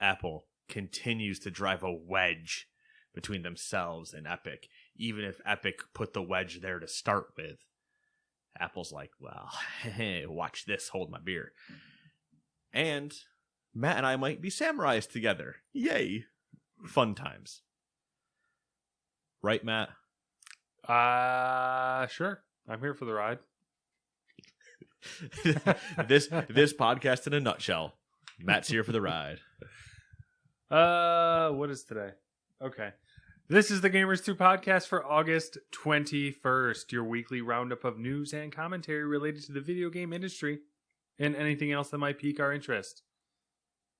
Apple continues to drive a wedge between themselves and Epic. Even if Epic put the wedge there to start with, Apple's like, well, watch this, hold my beer. And Matt and I might be samurais together. Yay. Fun times. Right, Matt? Sure. I'm here for the ride. This podcast in a nutshell. Matt's here for the ride. What is today? Okay. This is the Gamers 2 podcast for August 21st, your weekly roundup of news and commentary related to the video game industry and anything else that might pique our interest.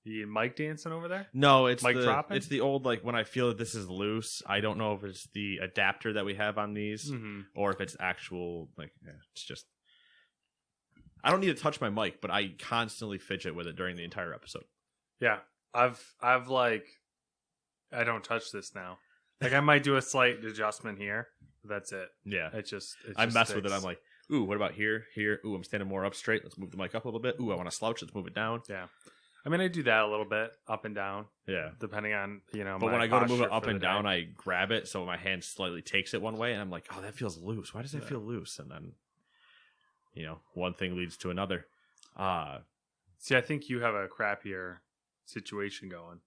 You mic dancing over there? No, it's mic dropping? It's the old, like, when I feel that this is loose, I don't know if it's the adapter that we have on these or if it's actual, like, it's just, I don't need to touch my mic, but I constantly fidget with it during the entire episode. Yeah. I've like, I don't touch this now. Like, I might do a slight adjustment here. But that's it. Yeah. It just I mess with it. I'm like, ooh, what about here? Here. Ooh, I'm standing more up straight. Let's move the mic up a little bit. Ooh, I want to slouch. Let's move it down. Yeah. I mean, I do that a little bit, up and down. Yeah. Depending on, But when I go to move it up and down, I grab it so my hand slightly takes it one way. And I'm like, oh, that feels loose. Why does that feel loose? And then, one thing leads to another. See, I think you have a crappier situation going.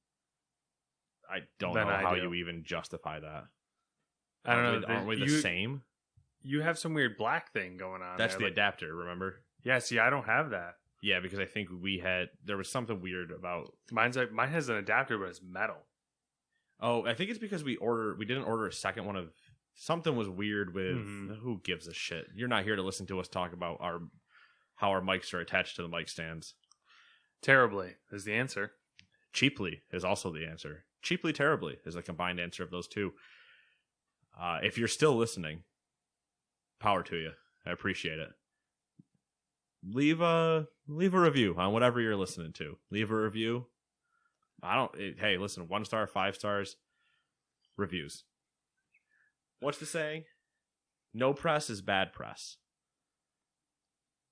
I don't know how you even justify that. I don't know. Aren't we the same? You have some weird black thing going on. That's the adapter, remember? Yeah, see, I don't have that. Yeah, because I think there was something weird about... Mine has an adapter, but it's metal. Oh, I think it's because we didn't order a second one of... Something was weird with... Who gives a shit? You're not here to listen to us talk about how our mics are attached to the mic stands. Terribly is the answer. Cheaply is also the answer. Cheaply, terribly is a combined answer of those two. If you're still listening, power to you. I appreciate it. Leave a review on whatever you're listening to. Leave a review. Hey, listen, 1 star, 5 stars, reviews. What's the saying? No press is bad press.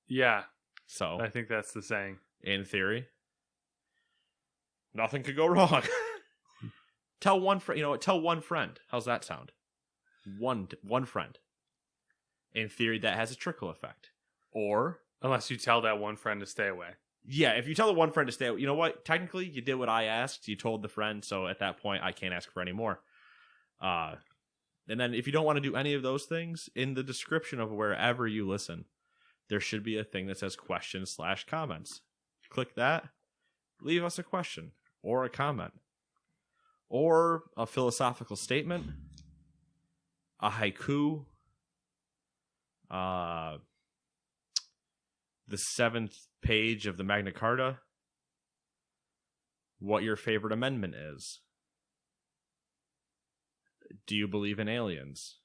Yeah. So I think that's the saying. In theory, nothing could go wrong. Tell one friend. You know what? Tell one friend. How's that sound? One friend. In theory, that has a trickle effect. Or unless you tell that one friend to stay away. Yeah, if you tell the one friend to stay away, you know what? Technically, you did what I asked. You told the friend, so at that point, I can't ask for any more. And then if you don't want to do any of those things, in the description of wherever you listen, there should be a thing that says questions/comments. Click that. Leave us a question or a comment. Or a philosophical statement, a haiku, the 7th page of the Magna Carta, what your favorite amendment is. Do you believe in aliens?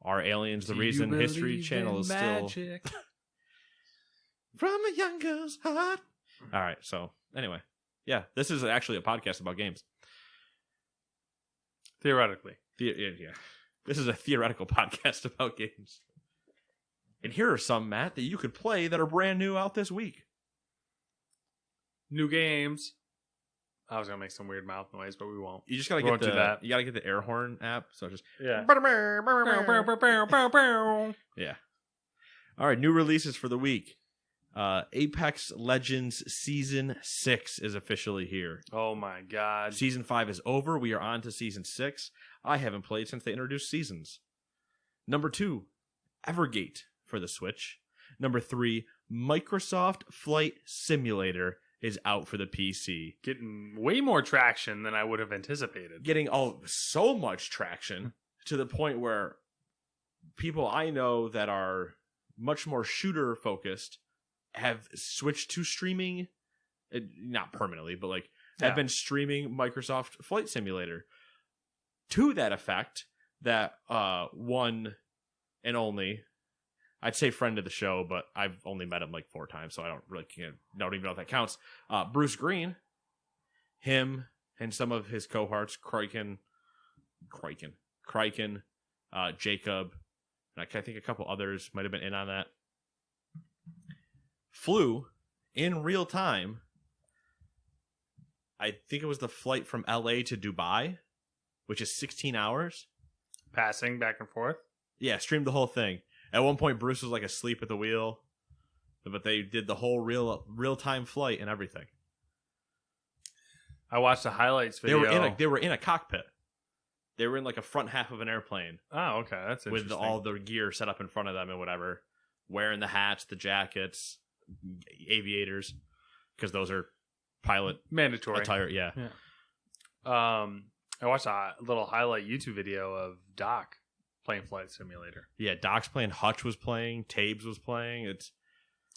Are aliens the reason History Channel is still... From a young girl's heart. All right, so anyway. Yeah, this is actually a podcast about games. Theoretically. Yeah. This is a theoretical podcast about games. And here are some, Matt, that you could play that are brand new out this week. New games. I was going to make some weird mouth noise, but we won't. You just got to get that. You got to get the air horn app. So just... Yeah. Yeah. All right, new releases for the week. Apex Legends Season 6 is officially here. Oh my god. Season 5 is over. We are on to Season 6. I haven't played since they introduced seasons. Number 2, Evergate for the Switch. Number 3, Microsoft Flight Simulator is out for the PC. Getting way more traction than I would have anticipated. Getting so much traction to the point where people I know that are much more shooter focused have switched to streaming, not permanently, but have been streaming Microsoft Flight Simulator to that effect that one and only, I'd say friend of the show, but I've only met him 4 times, so I don't even know if that counts. Bruce Green, him and some of his cohorts, Kryken, Jacob, and I think a couple others might have been in on that, flew in real time I think it was the flight from LA to Dubai, which is 16 hours. Passing back and forth? Yeah, streamed the whole thing. At one point, Bruce was like asleep at the wheel, but they did the whole real-time flight and everything. I watched the highlights video. They were in a cockpit. They were in like a front half of an airplane. Oh, okay. That's interesting. With all the gear set up in front of them and whatever. Wearing the hats, the jackets, aviators, because those are pilot mandatory attire. Yeah. I watched a little highlight YouTube video of Doc playing Flight Simulator. Yeah, Doc's playing, Hutch was playing, Tabes was playing.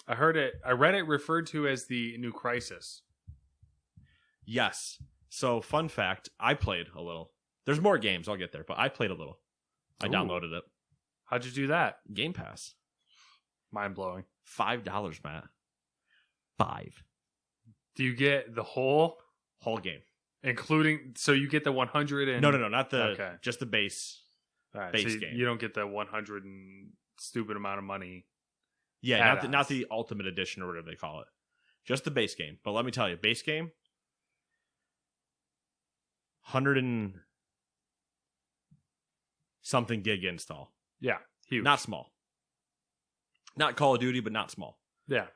I read it referred to as the new Crisis. Yes. So, fun fact, I played a little. There's more games, I'll get there, but I played a little. I downloaded it. How'd you do that? Game Pass. Mind blowing. $5, Matt. $5. Do you get the whole game? Including, so you get the 100 and... No, not the, just the base. All right, base so game. You don't get the 100 and stupid amount of money. Yeah, not the ultimate edition or whatever they call it. Just the base game. But let me tell you, base game, 100 and something gig install. Yeah, huge. Not small. Not Call of Duty, but not small. Yeah.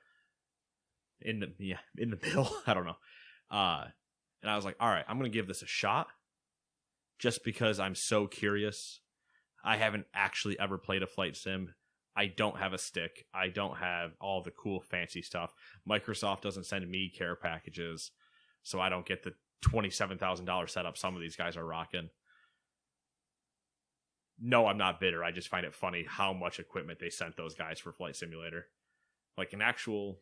In the middle. I don't know. And I was like, all right, I'm going to give this a shot just because I'm so curious. I haven't actually ever played a flight sim. I don't have a stick. I don't have all the cool fancy stuff. Microsoft doesn't send me care packages, so I don't get the $27,000 setup some of these guys are rocking. No, I'm not bitter. I just find it funny how much equipment they sent those guys for Flight Simulator. Like an actual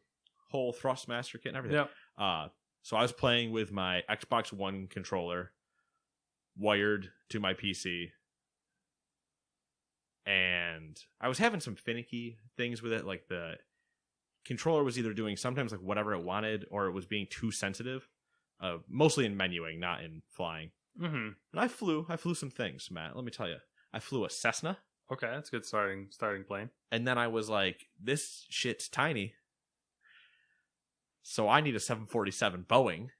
whole Thrustmaster kit and everything. Yeah. So I was playing with my Xbox One controller wired to my PC. And I was having some finicky things with it. Like the controller was either doing sometimes like whatever it wanted or it was being too sensitive. Mostly in menuing, not in flying. Mm-hmm. And I flew some things, Matt. Let me tell you. I flew a Cessna. Okay, that's good starting plane. And then I was like, this shit's tiny. So I need a 747 Boeing.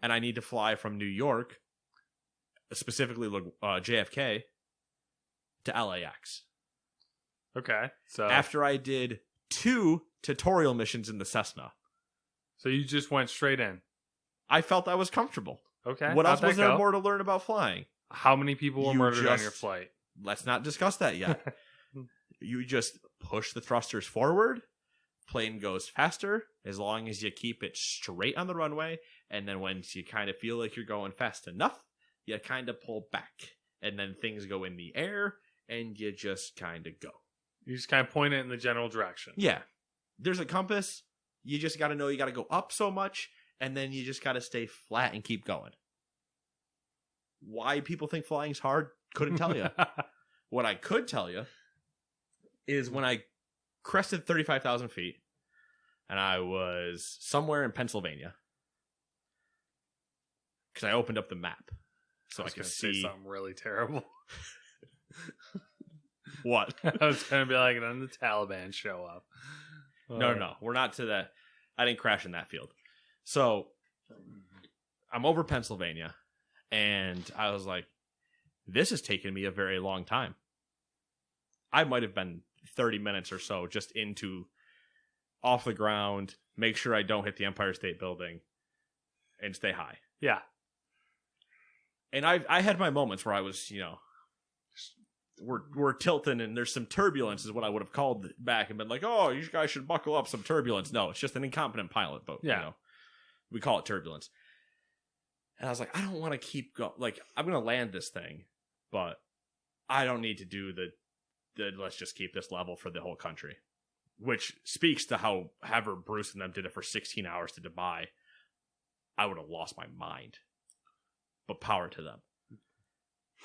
And I need to fly from New York, specifically JFK, to LAX. Okay, so after I did 2 tutorial missions in the Cessna. So you just went straight in? I felt I was comfortable. Okay. What else was there more to learn about flying? How many people were murdered on your flight? Let's not discuss that yet. You just push the thrusters forward. Plane goes faster as long as you keep it straight on the runway. And then once you kind of feel like you're going fast enough, you kind of pull back. And then things go in the air and you just kind of go. You just kind of point it in the general direction. Yeah. There's a compass. You just got to know you got to go up so much. And then you just got to stay flat and keep going. Why people think flying's hard, couldn't tell you. What I could tell you is when I crested 35,000 feet and I was somewhere in Pennsylvania because I opened up the map so I could see something really terrible. What? I was going to be like, then the Taliban show up. No, we're not to that. I didn't crash in that field. So I'm over Pennsylvania and I was like, this has taken me a very long time. I might have been 30 minutes or so just into off the ground, make sure I don't hit the Empire State Building and stay high. Yeah. And I had my moments where I was, we're tilting and there's some turbulence is what I would have called back and been like, oh, you guys should buckle up some turbulence. No, it's just an incompetent pilot, but we call it turbulence. And I was like, I don't want to keep going. Like, I'm going to land this thing, but I don't need to do the let's just keep this level for the whole country. Which speaks to however Bruce and them did it for 16 hours to Dubai. I would have lost my mind. But power to them.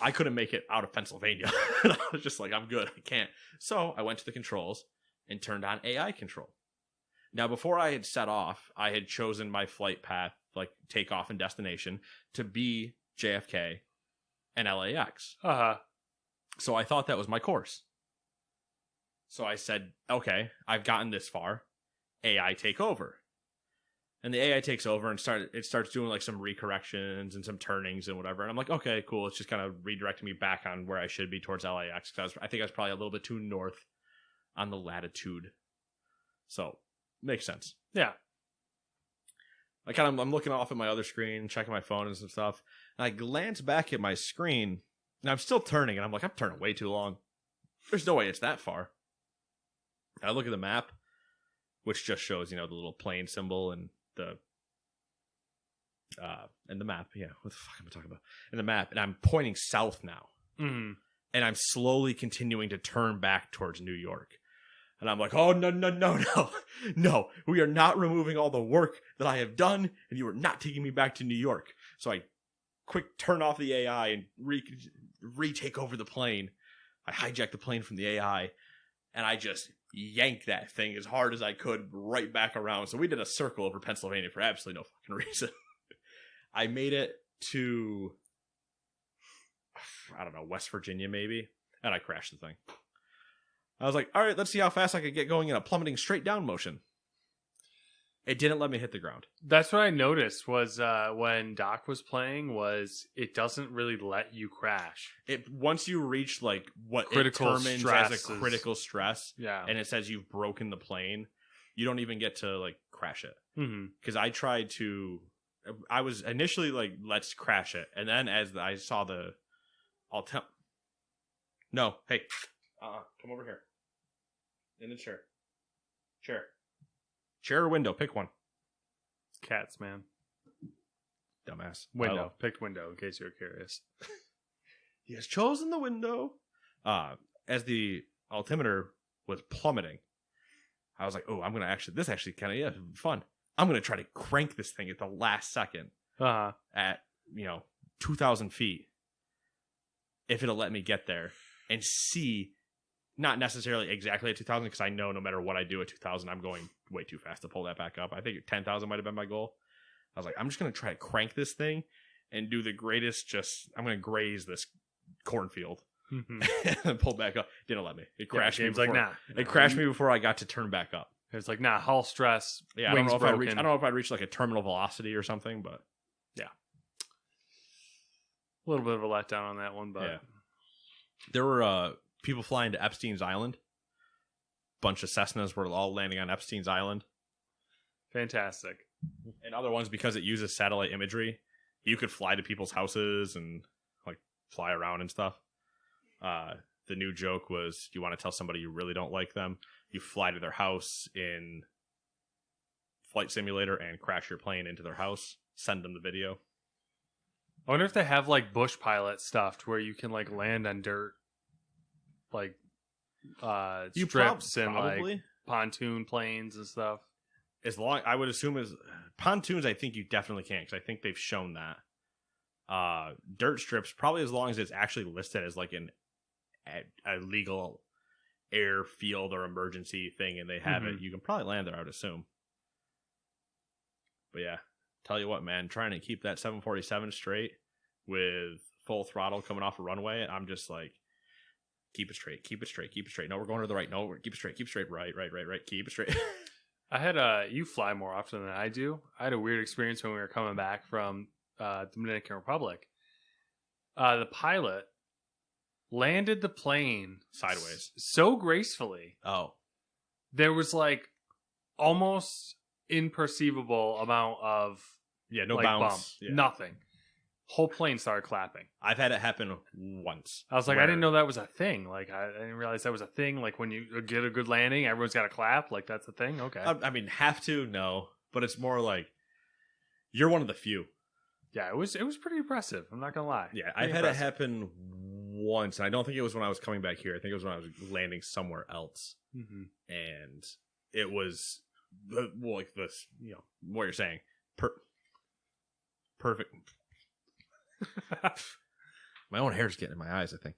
I couldn't make it out of Pennsylvania. And I was just like, I'm good. I can't. So I went to the controls and turned on AI control. Now, before I had set off, I had chosen my flight path, like takeoff and destination, to be JFK and LAX. Uh-huh. So I thought that was my course. So I said, okay, I've gotten this far. AI take over. And the AI takes over and starts doing like some recorrections and some turnings and whatever. And I'm like, okay, cool. It's just kind of redirecting me back on where I should be towards LAX. I think I was probably a little bit too north on the latitude. So makes sense. Yeah. I'm looking off at my other screen, checking my phone and some stuff. And I glance back at my screen and I'm still turning. And I'm like, I'm turning way too long. There's no way it's that far. And I look at the map, which just shows, the little plane symbol and the map. Yeah, what the fuck am I talking about? And the map, and I'm pointing south now, and I'm slowly continuing to turn back towards New York. And I'm like, oh no! We are not removing all the work that I have done, and you are not taking me back to New York. So I quick turn off the AI and retake over the plane. I hijack the plane from the AI, and I just yank that thing as hard as I could right back around. So we did a circle over Pennsylvania for absolutely no fucking reason. I made it to, I don't know, West Virginia maybe, and I crashed the thing. I was like, all right, let's see how fast I could get going in a plummeting straight down motion. It didn't let me hit the ground. That's what I noticed was when Doc was playing was it doesn't really let you crash. Once you reach like what Critical it determines stress as a critical stress, Yeah. and it says you've broken the plane, you don't even get to like crash it. Mm-hmm. Because I was initially like, let's crash it, and then as I saw no, hey, come over here. In the chair. Chair or window, pick one. Cats, man. Dumbass. Window. Picked window, in case you're curious. He has chosen the window. As the altimeter was plummeting, I was like, oh, I'm going to this actually kind of, fun. I'm going to try to crank this thing at the last second at, 2,000 feet. If it'll let me get there and see, not necessarily exactly at 2,000, because I know no matter what I do at 2,000, I'm going way too fast to pull that back up. I think 10,000 might have been my goal. I was like, I'm just going to try to crank this thing and do the greatest, I'm going to graze this cornfield. And pull back up. Didn't let me. It crashed me before. It crashed me before I got to turn back up. It's like, nah, hull stress. Yeah, I don't know if I'd reach like a terminal velocity or something, but yeah. A little bit of a letdown on that one, but yeah. There were people flying to Epstein's Island. Bunch of Cessnas were all landing on Epstein's Island. Fantastic. And other ones, because it uses satellite imagery, you could fly to people's houses and like fly around and stuff. The new joke was, you want to tell somebody you really don't like them, you fly to their house in Flight Simulator and crash your plane into their house, send them the video. I wonder if they have like bush pilot stuff to where you can like land on dirt, like strips and like pontoon planes and stuff. I would assume as pontoons, I think you definitely can, because I think they've shown that. Dirt strips, probably as long as it's actually listed as like a legal airfield or emergency thing, and they have it, you can probably land there, I would assume. But yeah, tell you what, man, trying to keep that 747 straight with full throttle coming off a runway, I'm just like, keep it straight. No, we're going to the right. No, keep it straight. Right. Keep it straight. I had you fly more often than I do. I had a weird experience when we were coming back from the Dominican Republic. The pilot landed the plane sideways so gracefully. Oh, there was like almost imperceivable amount of no like, bounce, bump. Yeah. Nothing. Whole plane started clapping. I've had it happen once. I was like, I didn't know that was a thing. Like, I didn't realize that was a thing. Like, when you get a good landing, everyone's got to clap. Like, that's a thing. Okay. I mean, have to? No, but it's more like you're one of the few. Yeah, it was pretty impressive. I'm not gonna lie. Yeah, I've had it happen once, and I don't think it was when I was coming back here. I think it was when I was landing somewhere else, and it was like this. What you're saying, perfect. My own hair's getting in my eyes, I think.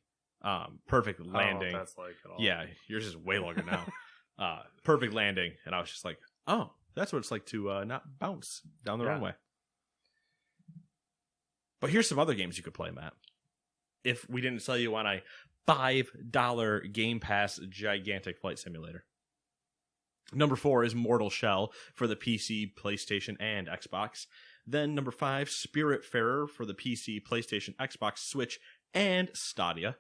Perfect landing. I don't know if that's like at all. Yeah, yours is way longer now. Perfect landing, and I was just like, oh, that's what it's like to not bounce down the runway. But here's some other games you could play, Matt. If we didn't sell you on a $5 Game Pass gigantic flight simulator. Number 4 is Mortal Shell for the PC, PlayStation, and Xbox. Then number 5, Spiritfarer for the PC, PlayStation, Xbox, Switch, and Stadia.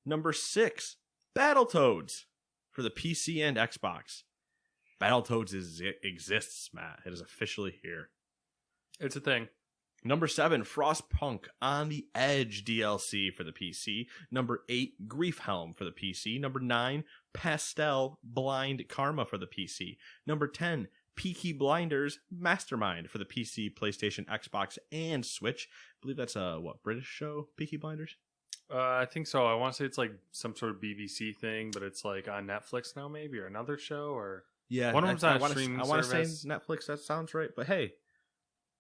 Number 6, Battletoads for the PC and Xbox. Battletoads exists, Matt. It is officially here. It's a thing. Number 7, Frostpunk On the Edge DLC for the PC. Number 8, Griefhelm for the PC. Number 9, Pastel Blind Karma for the PC. Number 10, Peaky Blinders Mastermind for the PC, PlayStation, Xbox, and Switch. I believe that's a, British show, Peaky Blinders? I think so. I want to say it's like some sort of BBC thing, but it's like on Netflix now, maybe, or another show, or yeah, one of them's on a streaming I want to say Netflix. That sounds right, but hey,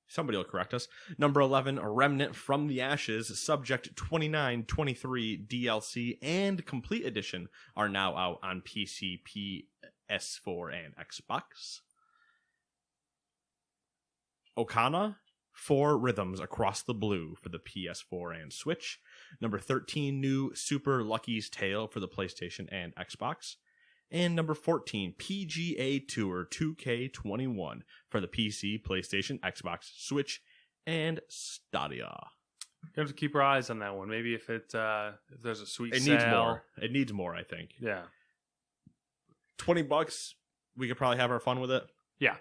somebody will correct us. Number 11, A Remnant from the Ashes, Subject 2923 DLC and Complete Edition are now out on PC, PS4, and Xbox. Okana, 4 Rhythms Across the Blue for the PS4 and Switch. Number 13, new Super Lucky's Tale for the PlayStation and Xbox. And number 14, PGA Tour 2K21 for the PC, PlayStation, Xbox, Switch, and Stadia. You have to keep our eyes on that one. Maybe if there's a sweet it sale. needs more. It needs more, I think. Yeah. $20, we could probably have our fun with it. Yeah.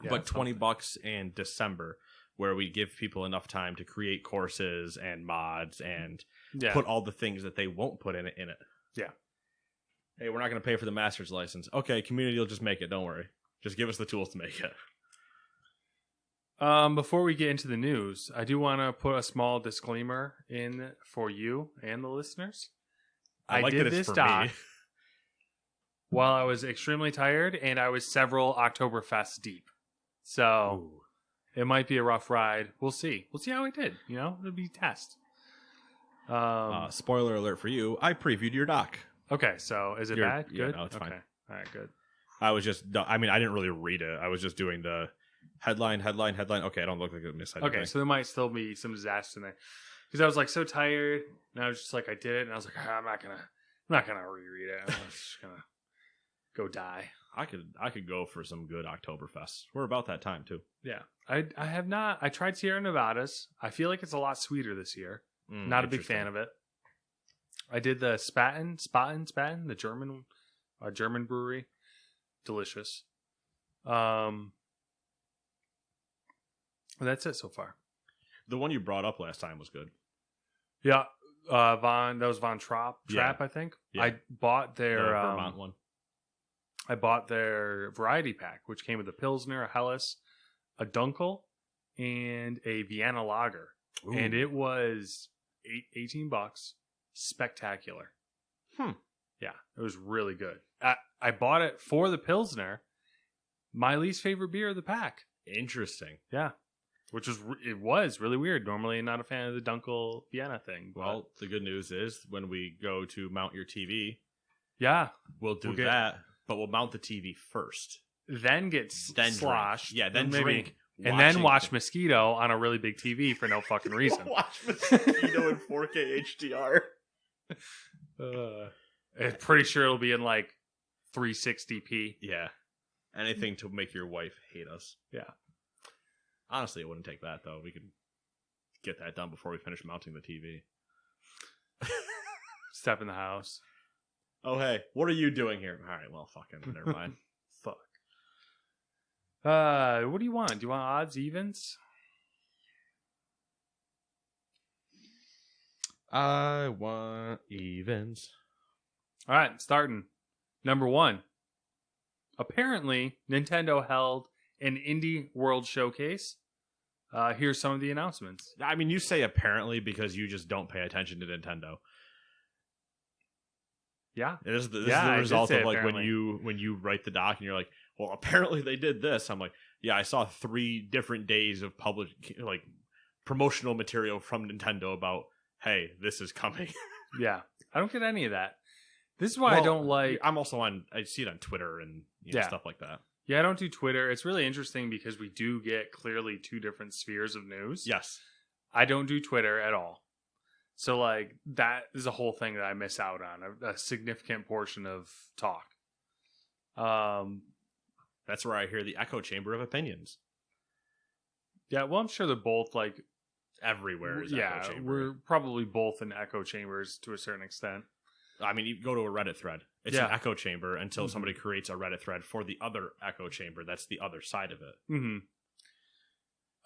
But $20 in December, where we give people enough time to create courses and mods and put all the things that they won't put in it. Yeah. Hey, we're not going to pay for the master's license. Okay, community will just make it. Don't worry. Just give us the tools to make it. Before we get into the news, I do want to put a small disclaimer in for you and the listeners. I like did that it's this for doc me. while I was extremely tired, and I was several Oktoberfests deep. So it might be a rough ride. We'll see. We'll see how we did. It'll be a test. Spoiler alert for you. I previewed your doc. Okay, so is it bad? Yeah, Good? no, it's fine. All right, good. I didn't really read it. I was just doing the headline. Okay, I don't look like a mishead. Okay, so there might still be some disaster in there. Because I was like so tired, and I was just like, I did it, and I was like, I'm not gonna reread it. I'm just gonna go die. I could go for some good Oktoberfest. We're about that time too. Yeah. I have not. I tried Sierra Nevadas. I feel like it's a lot sweeter this year. Not a big fan of it. I did the Spaten, the German brewery. Delicious. That's it so far. The one you brought up last time was good. Yeah. That was Von Trapp, I think. Yeah. I bought their Vermont one. I bought their variety pack, which came with a Pilsner, a Helles, a Dunkel, and a Vienna Lager. Ooh. And it was $18. Spectacular. Yeah, it was really good. I bought it for the Pilsner. My least favorite beer of the pack. Interesting. Yeah. It was really weird. Normally, I'm not a fan of the Dunkel Vienna thing. Well, the good news is when we go to mount your TV, we'll do that. But we'll mount the TV first. Then get sloshed. Yeah, then drink. And then watch Mosquito on a really big TV for no fucking reason. Watch Mosquito in 4K HDR. I'm pretty sure it'll be in like 360p. Yeah. Anything to make your wife hate us. Yeah. Honestly, it wouldn't take that, though. We could get that done before we finish mounting the TV. Step in the house. Oh, hey, what are you doing here? All right, well, fucking, never mind. Fuck. What do you want? Do you want odds, evens? I want evens. All right, starting. Number 1. Apparently, Nintendo held an Indie World Showcase. Here's some of the announcements. I mean, you say apparently because you just don't pay attention to Nintendo. Yeah. This is the result of like when you write the doc and you're like, well, apparently they did this. I'm like, yeah, I saw 3 different days of promotional material from Nintendo about, hey, this is coming. Yeah. I don't get any of that. This is why I don't like... I see it on Twitter and stuff like that. Yeah, I don't do Twitter. It's really interesting because we do get clearly 2 different spheres of news. Yes. I don't do Twitter at all. So, that is a whole thing that I miss out on, a significant portion of talk. That's where I hear the echo chamber of opinions. Yeah, well, I'm sure they're both like Everywhere is yeah, echo chamber. we're probably both in echo chambers to a certain extent. I mean, you go to a Reddit thread. It's an echo chamber until somebody creates a Reddit thread for the other echo chamber. That's the other side of it.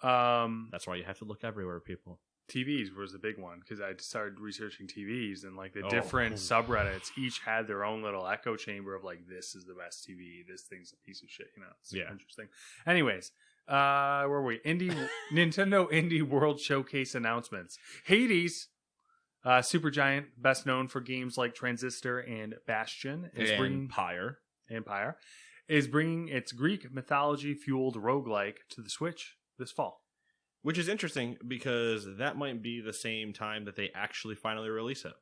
That's why you have to look everywhere, people. TVs was the big one because I started researching TVs and like the different subreddits each had their own little echo chamber of like, this is the best TV, this thing's a piece of shit, you know. It's interesting. Anyways, where were we? Nintendo Indie World Showcase announcements. Hades, Supergiant, best known for games like Transistor and Bastion, Empire, is bringing its Greek mythology fueled roguelike to the Switch this fall. Which is interesting because that might be the same time that they actually finally release it.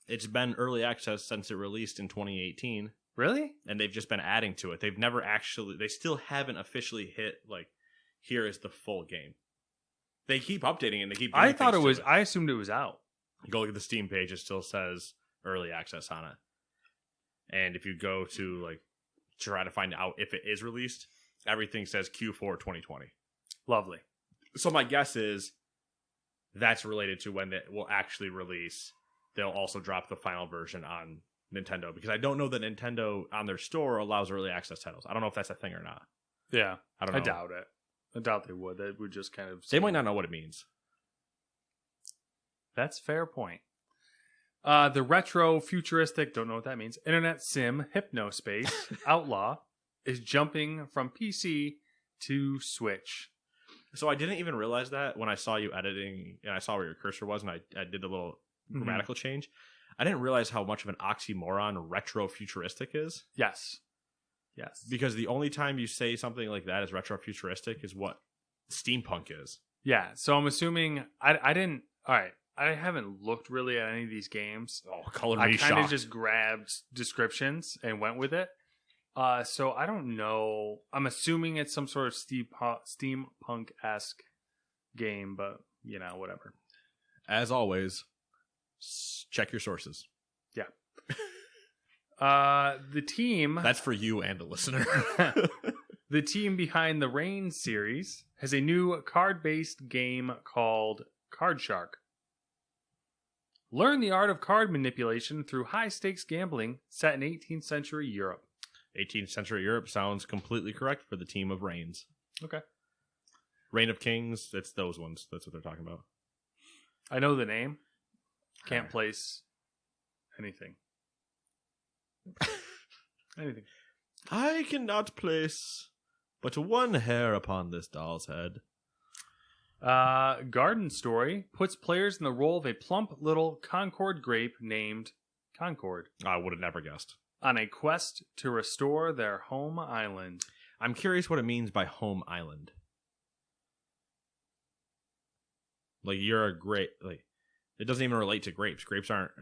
It's been early access since it released in 2018. Really? And they've just been adding to it. They still haven't officially hit, like, here is the full game. They keep updating it and they keep I assumed it was out. Go look at the Steam page, it still says early access on it. And if you go to, like, try to find out if it is released, everything says Q4 2020. Lovely. So my guess is that's related to when it will actually release. They'll also drop the final version on Nintendo because I don't know that Nintendo on their store allows early access titles. I don't know if that's a thing or not. Yeah. I don't know. I doubt it. I doubt they would. They would just kind of... They might not know what it means. That's a fair point. The retro futuristic, don't know what that means, internet sim Hypnospace Outlaw is jumping from PC to Switch. So I didn't even realize that when I saw you editing and I saw where your cursor was and I did the little grammatical change. I didn't realize how much of an oxymoron retro futuristic is. Yes. Because the only time you say something like that is retro futuristic is what steampunk is. Yeah. So I'm assuming I didn't. All right. I haven't looked really at any of these games. Oh, color me shocked. I kind of just grabbed descriptions and went with it. So I don't know. I'm assuming it's some sort of steampunk-esque game, but, you know, whatever. As always, check your sources. Yeah. The team... That's for you and the listener. The team behind the Reign series has a new card-based game called Card Shark. Learn the art of card manipulation through high-stakes gambling set in 18th century Europe. 18th century Europe sounds completely correct for the team of Reigns. Okay. Reign of Kings, it's those ones. That's what they're talking about. I know the name. Can't place anything. Anything. I cannot place but one hair upon this doll's head. Garden Story puts players in the role of a plump little Concord grape named Concord. I would have never guessed. On a quest to restore their home island. I'm curious what it means by home island. Like, you're a grape. Like, it doesn't even relate to grapes. Grapes aren't.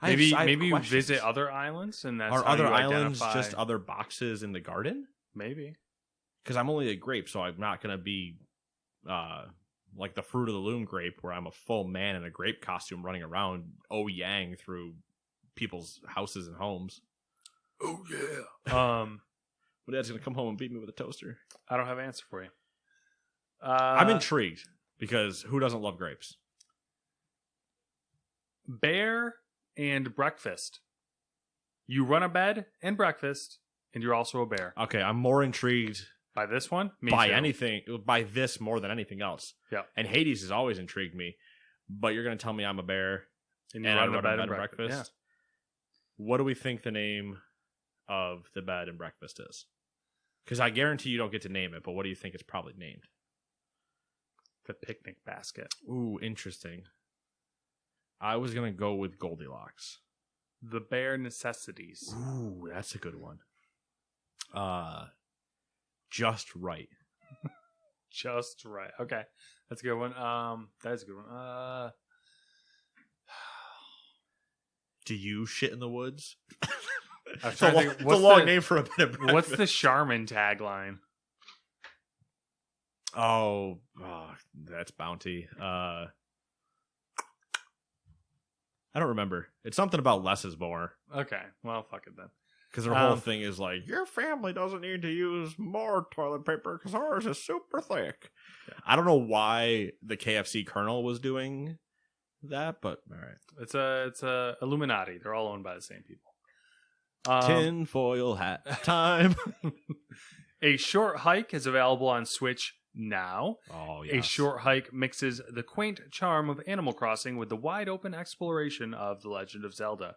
Maybe you visit other islands, and that's are how other you islands identify... just other boxes in the garden? Maybe. Because I'm only a grape, so I'm not going to be like the Fruit of the Loom grape, where I'm a full man in a grape costume running around yang through people's houses and homes. Oh yeah. My dad's gonna come home and beat me with a toaster. I don't have an answer for you. I'm intrigued because who doesn't love grapes? Bear and breakfast. You run a bed and breakfast, and you're also a bear. Okay, I'm more intrigued by this one. By this more than anything else. Yeah. And Hades has always intrigued me, but you're gonna tell me I'm a bear and I run a bed and breakfast. Yeah. What do we think the name of the bed and breakfast is? Because I guarantee you don't get to name it, but what do you think it's probably named? The picnic basket. Ooh, interesting. I was going to go with Goldilocks. The bare necessities. Ooh, that's a good one. Just right. Just right. Okay. That's a good one. That's a good one. Do you shit in the woods? It's a long name for a bit of breakfast. What's the Charmin tagline? Oh, that's Bounty. I don't remember. It's something about less is more. Okay, well, fuck it then. Because their whole thing is like, your family doesn't need to use more toilet paper because ours is super thick. Yeah. I don't know why the KFC Colonel was doing that, but all right. It's a Illuminati. They're all owned by the same people. Tinfoil hat time. A Short Hike is available on Switch now. Oh, yes. A Short Hike mixes the quaint charm of Animal Crossing with the wide open exploration of The Legend of Zelda.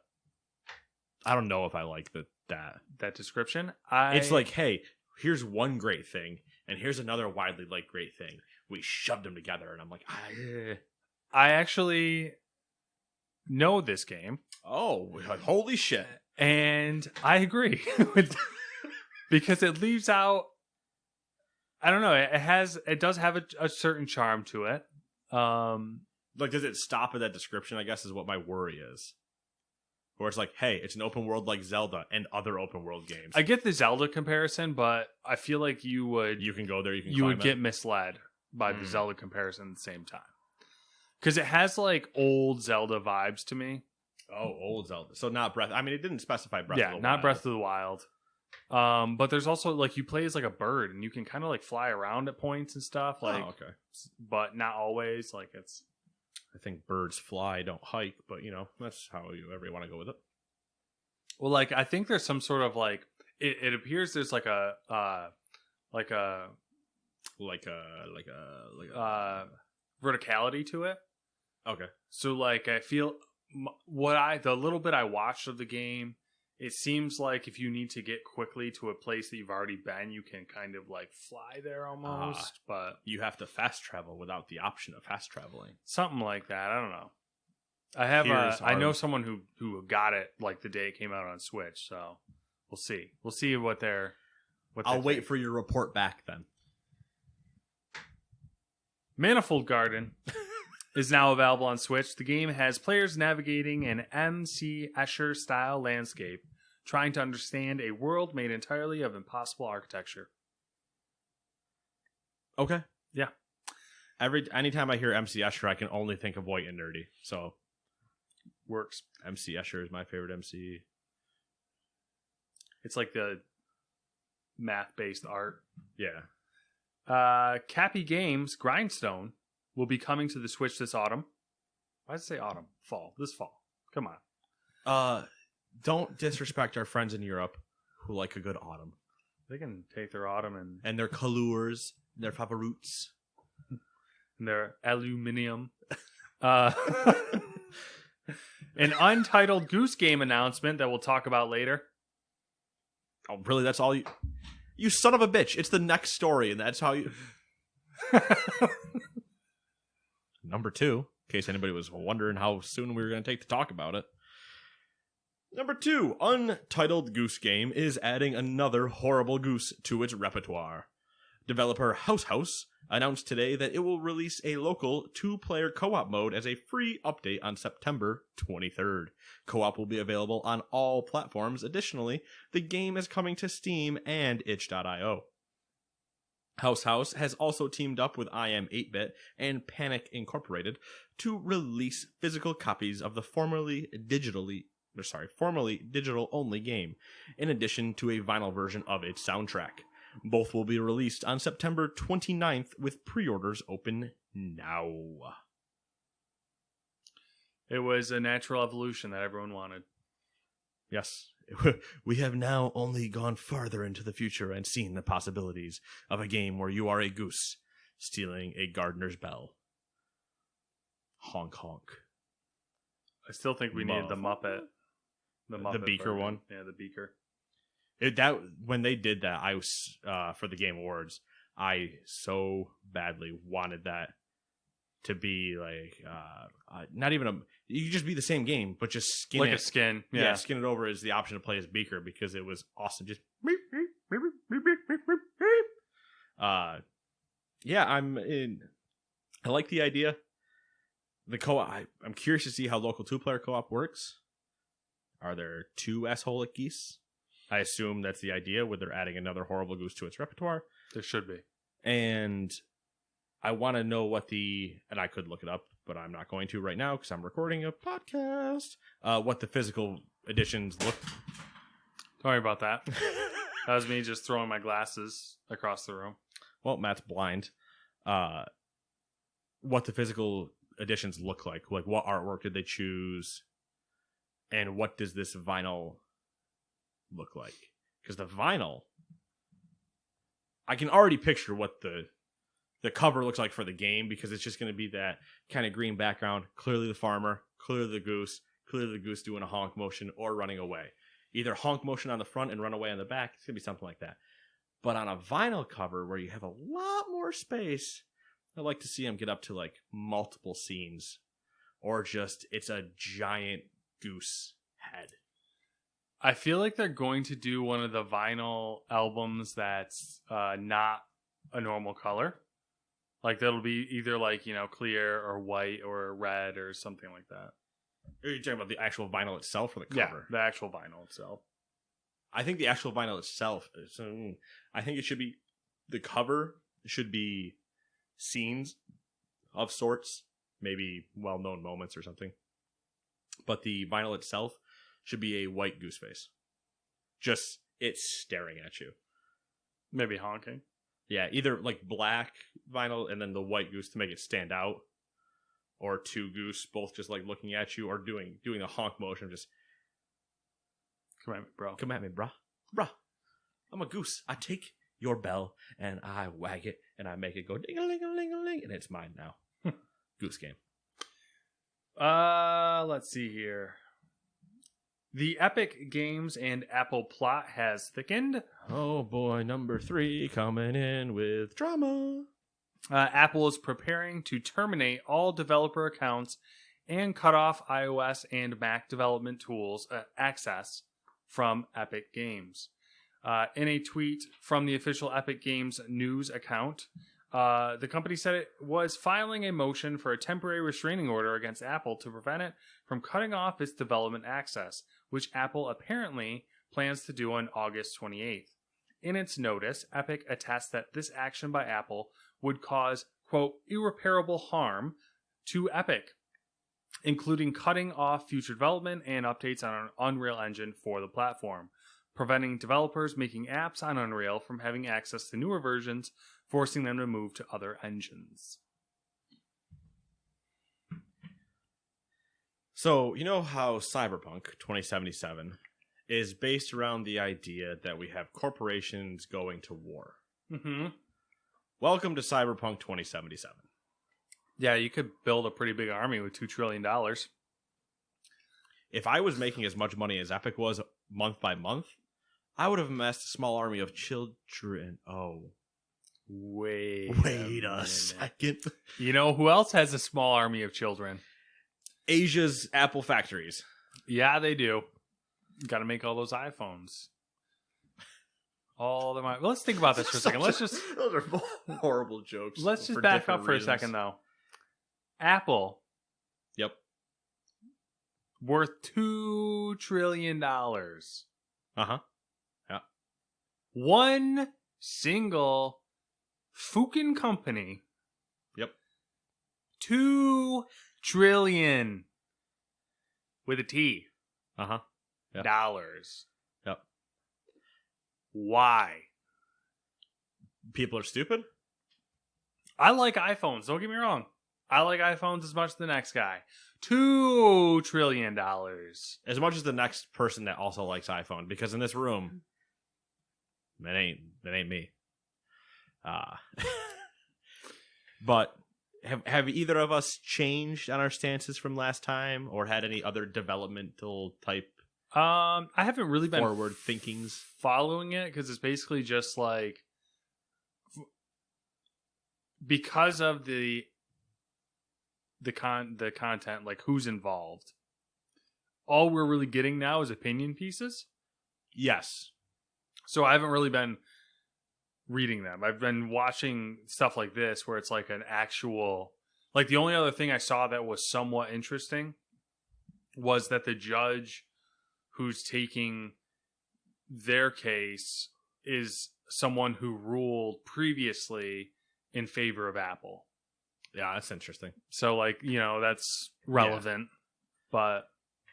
I don't know if I like that description. It's like, hey, here's one great thing, and here's another widely liked great thing. We shoved them together, and I'm like, I actually know this game. Oh, holy shit. And I agree. Because it leaves out, I don't know, it does have a certain charm to it. Like, does it stop at that description, I guess, is what my worry is. Where it's like, hey, it's an open world like Zelda and other open world games. I get the Zelda comparison, but I feel like you can go there, you would get misled by the Zelda comparison at the same time. Because it has like old Zelda vibes to me. Oh, old Zelda. So not Breath. I mean, it didn't specify Breath of the Wild. Yeah, not Breath of the Wild. But there's also like you play as like a bird and you can kind of like fly around at points and stuff. Like, okay. But not always. Like it's. I think birds fly, don't hike, but you know, that's how you ever want to go with it. Well, like I think there's some sort of like it appears there's like a verticality to it. Okay. So like I feel the little bit I watched of the game, it seems like if you need to get quickly to a place that you've already been, you can kind of like fly there almost, but you have to fast travel without the option of fast traveling. Something like that. I don't know. I know someone who got it like the day it came out on Switch, so we'll see. We'll see what I'll wait for your report back then. Manifold Garden is now available on Switch. The game has players navigating an M.C. Escher-style landscape, trying to understand a world made entirely of impossible architecture. Okay. Yeah. Anytime I hear M.C. Escher, I can only think of White and Nerdy. So, works. M.C. Escher is my favorite MC. It's like the math-based art. Yeah. Cappy Games Grindstone will be coming to the Switch this autumn. Why does it say autumn? Fall. This fall. Come on. Don't disrespect our friends in Europe who like a good autumn. They can take their autumn and their couleurs, their favorites, and their aluminium. An untitled Goose Game announcement that we'll talk about later. Oh, really? That's all you... You son of a bitch. It's the next story, and that's how you... Number 2, in case anybody was wondering how soon we were going to take to talk about it. Number 2, Untitled Goose Game is adding another horrible goose to its repertoire. Developer House announced today that it will release a local 2-player co-op mode as a free update on September 23rd. Co-op will be available on all platforms. Additionally, the game is coming to Steam and itch.io. House has also teamed up with IM 8-Bit and Panic Incorporated to release physical copies of the formerly digital-only game, in addition to a vinyl version of its soundtrack. Both will be released on September 29th with pre-orders open now. It was a natural evolution that everyone wanted. Yes. We have now only gone farther into the future and seen the possibilities of a game where you are a goose stealing a gardener's bell. Honk honk. I still think we needed the Muppet. The beaker version. One? Yeah, the beaker. When they did that, I was for the Game Awards, I so badly wanted that to be like not even a... You could just be the same game, but just skin like it. A skin. Yeah, skin it over is the option to play as Beaker because it was awesome. Just yeah, I like the idea. The co-op. I'm curious to see how local 2-player co-op works. Are there 2 assholic geese? I assume that's the idea, where they're adding another horrible goose to its repertoire. There should be. And I want to know what and I could look it up, but I'm not going to right now because I'm recording a podcast, what the physical editions look. Sorry about that. That was me just throwing my glasses across the room. Well, Matt's blind. What the physical editions look like what artwork did they choose, and what does this vinyl look like? Because the vinyl, I can already picture what the cover looks like for the game, because it's just going to be that kind of green background, clearly the farmer, clearly the goose doing a honk motion or running away. Either honk motion on the front and run away on the back. It's going to be something like that. But on a vinyl cover where you have a lot more space, I'd like to see them get up to like multiple scenes, or just it's a giant goose head. I feel like they're going to do one of the vinyl albums that's not a normal color. Like that'll be either like, clear or white or red or something like that. Are you talking about the actual vinyl itself or the cover? Yeah, the actual vinyl itself. I think the actual vinyl itself is, I think it should be, the cover should be scenes of sorts, maybe well-known moments or something. But the vinyl itself should be a white goose face. Just, it's staring at you. Maybe honking. Yeah, either like black vinyl and then the white goose to make it stand out, or two goose both just like looking at you, or doing a honk motion, just come at me, bro. Come at me, bruh. Bruh. I'm a goose. I take your bell and I wag it and I make it go ding-a-ling-a-ling-a-ling, and it's mine now. Goose game. Let's see here. The Epic Games and Apple plot has thickened. Oh boy, number 3 coming in with drama. Apple is preparing to terminate all developer accounts and cut off iOS and Mac development tools access from Epic Games. In a tweet from the official Epic Games news account, the company said it was filing a motion for a temporary restraining order against Apple to prevent it from cutting off its development access, which Apple apparently plans to do on August 28th. In its notice, Epic attests that this action by Apple would cause, quote, irreparable harm to Epic, including cutting off future development and updates on an Unreal Engine for the platform, preventing developers making apps on Unreal from having access to newer versions, forcing them to move to other engines. So, you know how Cyberpunk 2077 is based around the idea that we have corporations going to war? Mm-hmm. Welcome to Cyberpunk 2077. Yeah, you could build a pretty big army with $2 trillion. If I was making as much money as Epic was month by month, I would have amassed a small army of children. Oh. Wait a second. You know who else has a small army of children? Asia's Apple factories. Yeah, they do. Got to make all those iPhones. All the well, let's think about this for a second. Those are both horrible jokes. Let's just back up for a second, though. Apple. Yep. Worth $2 trillion. Uh-huh. Yeah. One single fucking company. Yep. $2 trillion with a T. Uh-huh. Yep. Dollars. Yep. Why? People are stupid? I like iPhones. Don't get me wrong. I like iPhones as much as the next guy. $2 trillion. As much as the next person that also likes iPhone, because in this room, that ain't me. But have either of us changed on our stances from last time, or had any other developmental type? I haven't really been forward thinkings following it, because it's basically just like, because of the content, like who's involved. All we're really getting now is opinion pieces. Yes. So I haven't really been reading them. I've been watching stuff like this where it's like an actual, like the only other thing I saw that was somewhat interesting was that the judge who's taking their case is someone who ruled previously in favor of Apple. Yeah, that's interesting. So, like, that's relevant. Yeah. But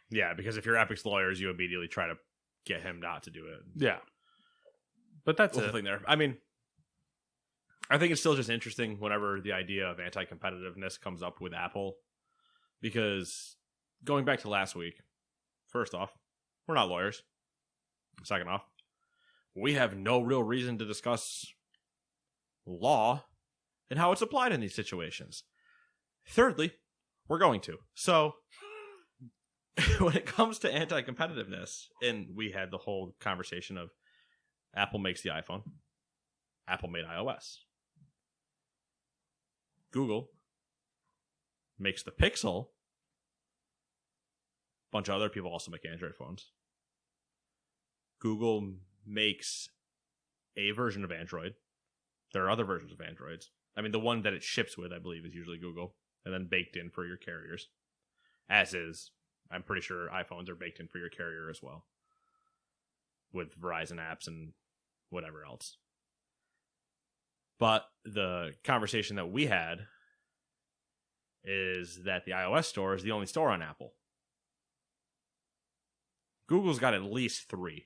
yeah, because if you're Epic's lawyers, you immediately try to get him not to do it. Yeah. But that's The it. thing there. I mean, I think it's still just interesting whenever the idea of anti-competitiveness comes up with Apple, because going back to last week, first off, we're not lawyers. Second off, we have no real reason to discuss law and how it's applied in these situations. Thirdly, we're going to. So, when it comes to anti-competitiveness, and we had the whole conversation of Apple makes the iPhone, Apple made iOS. Google makes the Pixel. A bunch of other people also make Android phones. Google makes a version of Android. There are other versions of Androids. I mean, the one that it ships with, I believe, is usually Google, and then baked in for your carriers. As is, I'm pretty sure iPhones are baked in for your carrier as well, with Verizon apps and whatever else. But the conversation that we had is that the iOS store is the only store on Apple. Google's got at least 3.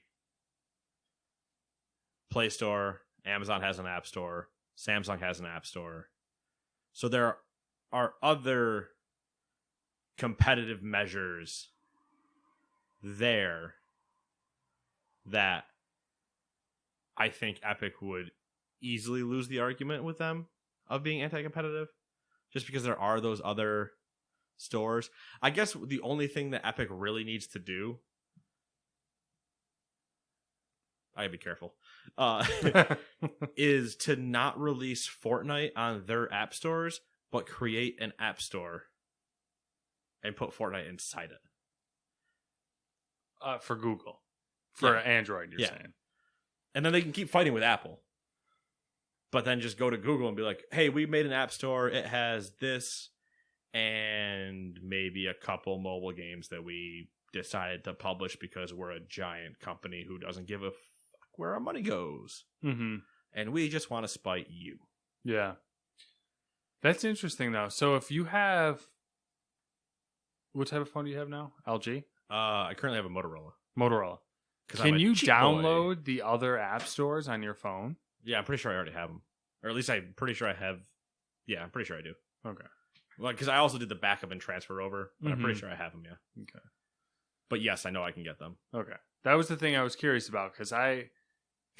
Play Store, Amazon has an app store, Samsung has an app store. So there are other competitive measures there that I think Epic would easily lose the argument with them of being anti-competitive, just because there are those other stores. I guess the only thing that Epic really needs to do, I gotta be careful, is to not release Fortnite on their app stores, but create an app store and put Fortnite inside it. For Google. For Android, you're saying. And then they can keep fighting with Apple. But then just go to Google and be like, hey, we made an app store. It has this and maybe a couple mobile games that we decided to publish because we're a giant company who doesn't give a fuck where our money goes. Mm-hmm. And we just want to spite you. Yeah. That's interesting, though. So if you have... What type of phone do you have now? LG? I currently have a Motorola. Can you download the other app stores on your phone? Yeah, I'm pretty sure I already have them. Or at least I'm pretty sure I have... Yeah, I'm pretty sure I do. Okay. Well, because I also did the backup and transfer over, but I'm pretty sure I have them, yeah. Okay. But yes, I know I can get them. Okay. That was the thing I was curious about, because I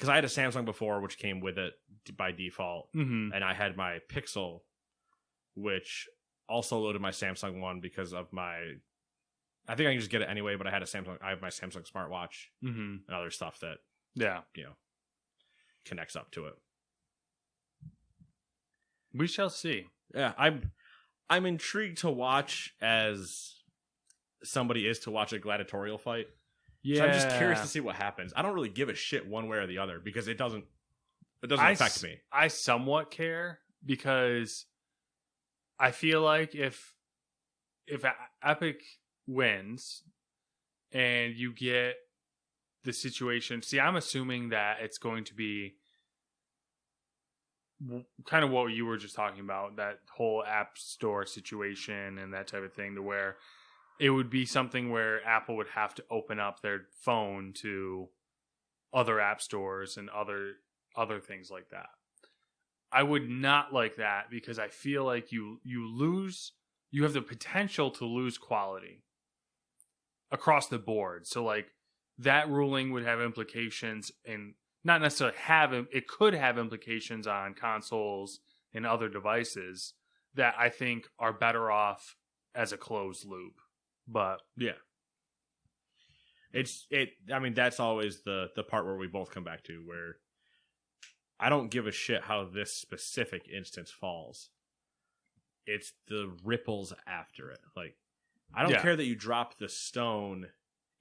had a Samsung before, which came with it by default, and I had my Pixel, which also loaded my Samsung one because of my... I think I can just get it anyway, but I have my Samsung smartwatch and other stuff that, connects up to it. We shall see. Yeah, I'm intrigued to watch as somebody is to watch a gladiatorial fight. Yeah, so I'm just curious to see what happens. I don't really give a shit one way or the other because it doesn't affect me. I somewhat care because I feel like if Epic wins and you get the situation, see, I'm assuming that it's going to be kind of what you were just talking about, that whole app store situation and that type of thing, to where it would be something where Apple would have to open up their phone to other app stores and other things like that. I would not like that because I feel like you have the potential to lose quality across the board. So like that ruling would have implications, and not necessarily it could have implications on consoles and other devices that I think are better off as a closed loop. But yeah, I mean, that's always the part where we both come back to, where I don't give a shit how this specific instance falls. It's the ripples after it. Like, I don't care that you drop the stone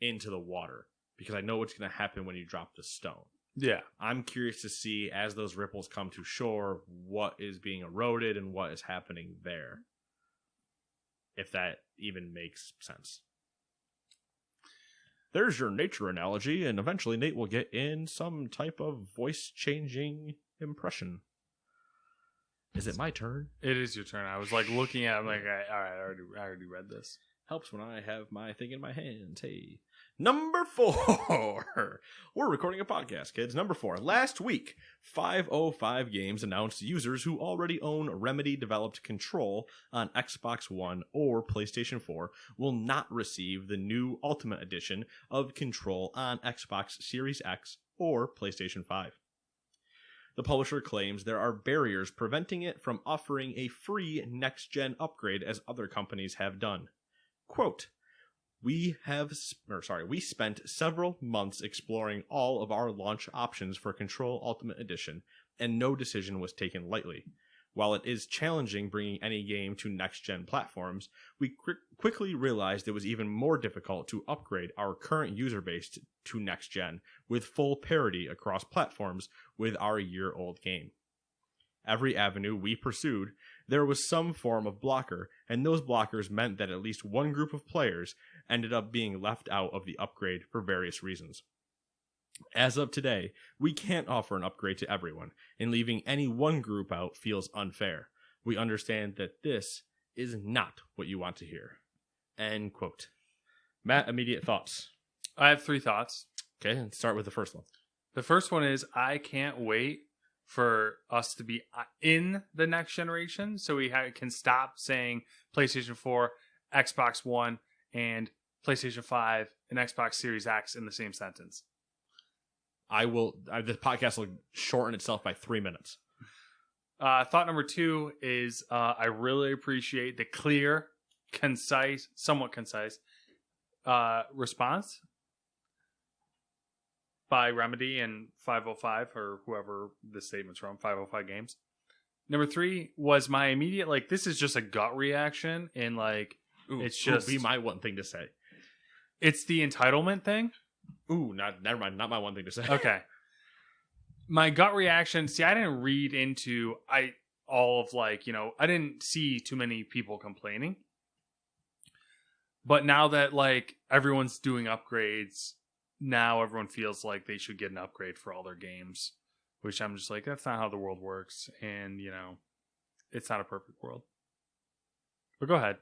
into the water, because I know what's going to happen when you drop the stone. Yeah. I'm curious to see, as those ripples come to shore, what is being eroded and what is happening there. If that even makes sense. There's your nature analogy, and eventually Nate will get in some type of voice-changing impression. Is it my turn? It is your turn. I was like looking at it, I'm like, all right, I already read this. Helps when I have my thing in my hands. Hey. Number 4. We're recording a podcast, kids. Number 4. Last week, 505 Games announced users who already own Remedy-developed Control on Xbox One or PlayStation 4 will not receive the new Ultimate Edition of Control on Xbox Series X or PlayStation 5. The publisher claims there are barriers preventing it from offering a free next-gen upgrade as other companies have done. Quote, we spent several months exploring all of our launch options for Control Ultimate Edition, and no decision was taken lightly. While it is challenging bringing any game to next-gen platforms, we quickly realized it was even more difficult to upgrade our current user base to next-gen with full parity across platforms with our year-old game. Every avenue we pursued, there was some form of blocker, and those blockers meant that at least one group of players ended up being left out of the upgrade for various reasons. As of today, we can't offer an upgrade to everyone, and leaving any one group out feels unfair. We understand that this is not what you want to hear. End quote. Matt, immediate thoughts? I have 3 thoughts. Okay, let's start with the first one. The first one is I can't wait for us to be in the next generation so we can stop saying PlayStation 4, Xbox One, and PlayStation 5 and Xbox Series X in the same sentence. The podcast will shorten itself by 3 minutes. Thought number 2 is I really appreciate the clear, concise, somewhat concise response by Remedy and 505 or whoever this statement's from, 505 Games. Number 3 was my immediate, this is just a gut reaction and it's just... be my one thing to say. It's the entitlement thing? Never mind. Not my one thing to say. Okay. My gut reaction, I didn't read into I didn't see too many people complaining. But now that everyone's doing upgrades, now everyone feels like they should get an upgrade for all their games, which I'm just that's not how the world works. And, it's not a perfect world. But go ahead.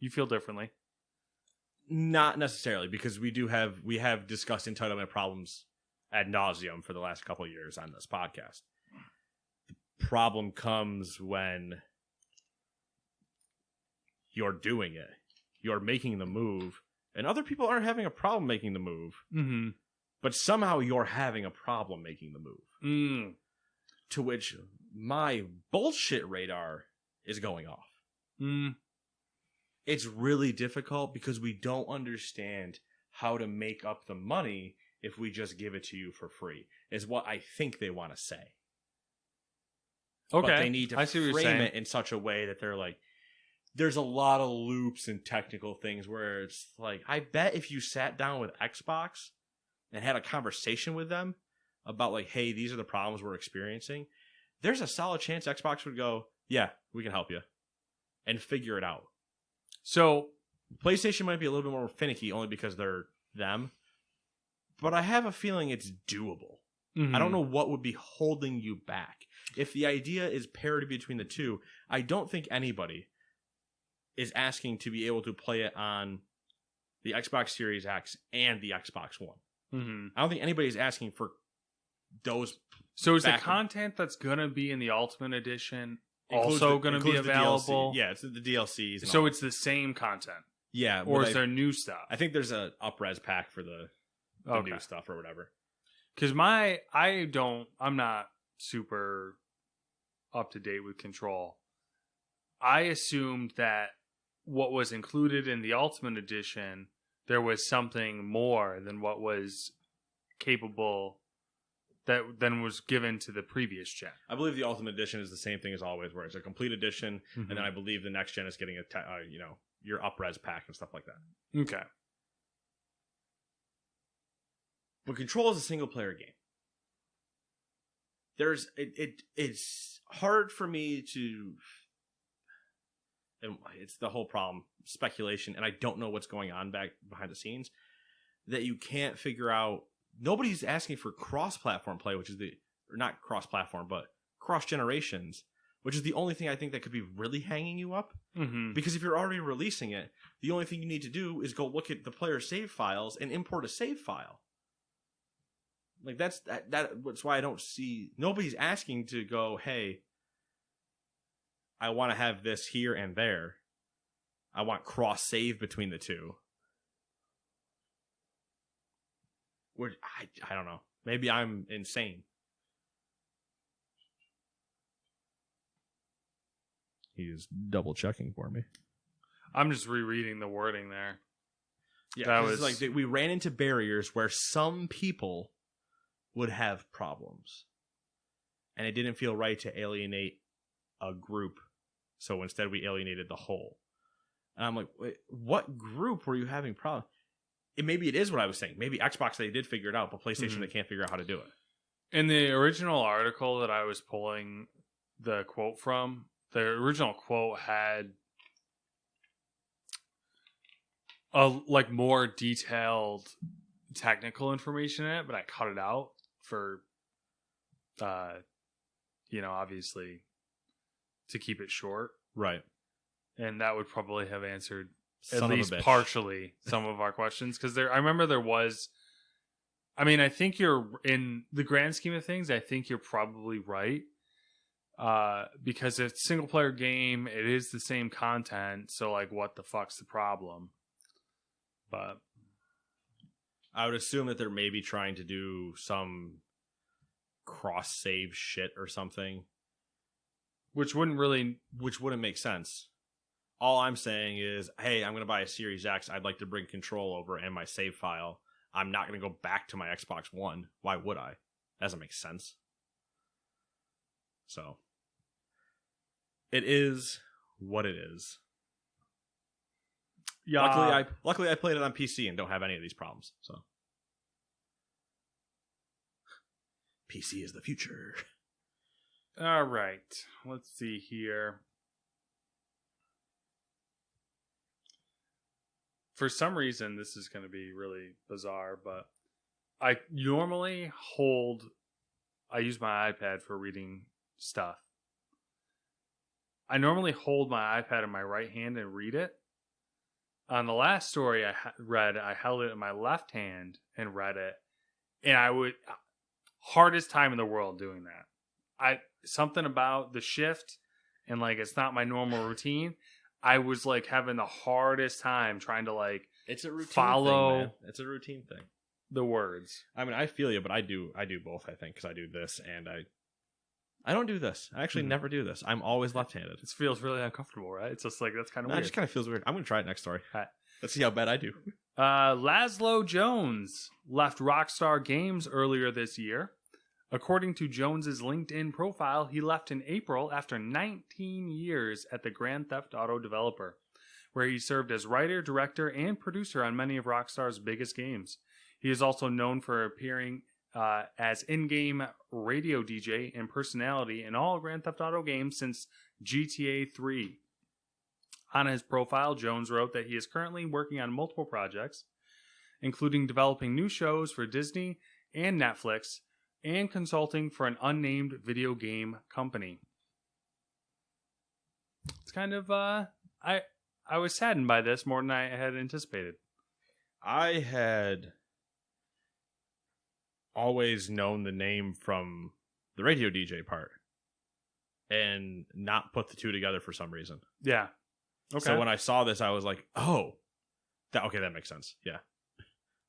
You feel differently. Not necessarily, because we have discussed entitlement problems ad nauseum for the last couple of years on this podcast. The problem comes when you're doing it. You're making the move, and other people aren't having a problem making the move. Mm-hmm. But somehow you're having a problem making the move. Mm. To which my bullshit radar is going off. Mm. It's really difficult because we don't understand how to make up the money if we just give it to you for free, is what I think they want to say. Okay. But they need to frame it in such a way that they're there's a lot of loops and technical things where it's I bet if you sat down with Xbox and had a conversation with them about hey, these are the problems we're experiencing, there's a solid chance Xbox would go, yeah, we can help you, and figure it out. So PlayStation might be a little bit more finicky only because they're them, but I have a feeling it's doable. Mm-hmm. I don't know what would be holding you back. If the idea is parity between the two, I don't think anybody is asking to be able to play it on the Xbox Series X and the Xbox One. Mm-hmm. I don't think anybody's asking for those. So is the content that's going to be in the Ultimate Edition also going to be available? Yeah, it's the DLCs. So it's the same content? Yeah. Or is there new stuff? I think there's a up-res pack for the new stuff or whatever. Because I'm not super up to date with Control. I assumed that what was included in the Ultimate Edition, there was something more than what was capable that then was given to the previous gen. I believe the Ultimate Edition is the same thing as always, where it's a complete edition, and then I believe the next gen is getting your up-res pack and stuff like that. Okay. But Control is a single-player game. It's hard for me to, and it's the whole problem, speculation, and I don't know what's going on back behind the scenes, that you can't figure out. Nobody's asking for cross-platform play, which is or not cross-platform, but cross-generations, which is the only thing I think that could be really hanging you up. Mm-hmm. Because if you're already releasing it, the only thing you need to do is go look at the player save files and import a save file. Like that's why I don't see, nobody's asking to go, hey, I want to have this here and there. I want cross save between the two. Which I don't know. Maybe I'm insane. He is double checking for me. I'm just rereading the wording there. Yeah, that was was like we ran into barriers where some people would have problems, and it didn't feel right to alienate a group. So instead, we alienated the whole. And I'm like, wait, what group were you having problems? Maybe it is what I was saying. Maybe Xbox, they did figure it out, but PlayStation, they can't figure out how to do it. In the original article that I was pulling the quote from, the original quote had like more detailed technical information in it, but I cut it out for, obviously to keep it short. Right. And that would probably have answered at Son least partially some of our questions. Because I remember there was, I think you're, in the grand scheme of things, I think you're probably right. Because it's a single player game, it is the same content. So like, what the fuck's the problem? But I would assume that they're maybe trying to do some cross save shit or something. Which wouldn't make sense. All I'm saying is, hey, I'm going to buy a Series X. I'd like to bring control over and my save file. I'm not going to go back to my Xbox One. Why would I? That doesn't make sense. So, it is what it is. Yeah. Luckily I played it on PC and don't have any of these problems. So, PC is the future. All right. Let's see here. For some reason, this is going to be really bizarre, but I normally I use my iPad for reading stuff. I normally hold my iPad in my right hand and read it. On the last story I read, I held it in my left hand and read it. And hardest time in the world doing that. Something about the shift and like, it's not my normal routine. I was like having the hardest time trying to like it's a routine follow thing, man. It's a routine thing. The words. I mean, I feel you, but I do both, I think, because I do this and I don't do this. I actually never do this. I'm always left-handed. This feels really uncomfortable, right? It's just like, that's kind of weird. It just kind of feels weird. I'm going to try it next story. Right. Let's see how bad I do. Laszlo Jones left Rockstar Games earlier this year. According to Jones's LinkedIn profile, he left in April after 19 years at the Grand Theft Auto developer, where he served as writer, director, and producer on many of Rockstar's biggest games. He is also known for appearing as in-game radio DJ and personality in all Grand Theft Auto games since GTA 3. On his profile, Jones wrote that he is currently working on multiple projects, including developing new shows for Disney and Netflix, and consulting for an unnamed video game company. It's kind of, I was saddened by this more than I had anticipated. I had always known the name from the radio DJ part and not put the two together for some reason. Yeah. Okay. So when I saw this, I was like, oh, that makes sense. Yeah.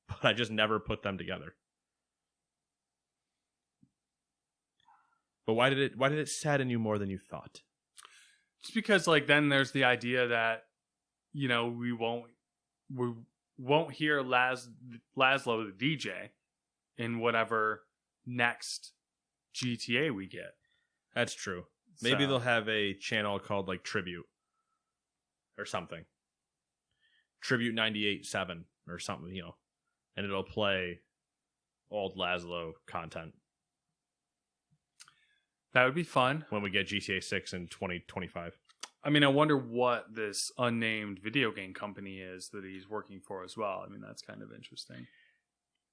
But I just never put them together. But why did it sadden you more than you thought? Just because, like, then there's the idea that, you know, we won't hear Laszlo the DJ in whatever next GTA we get. That's true. Maybe they'll have a channel called like Tribute or something. Tribute 98.7 or something, you know, and it'll play old Laszlo content. That would be fun. When we get GTA 6 in 2025. I mean, I wonder what this unnamed video game company is that he's working for as well. I mean, that's kind of interesting.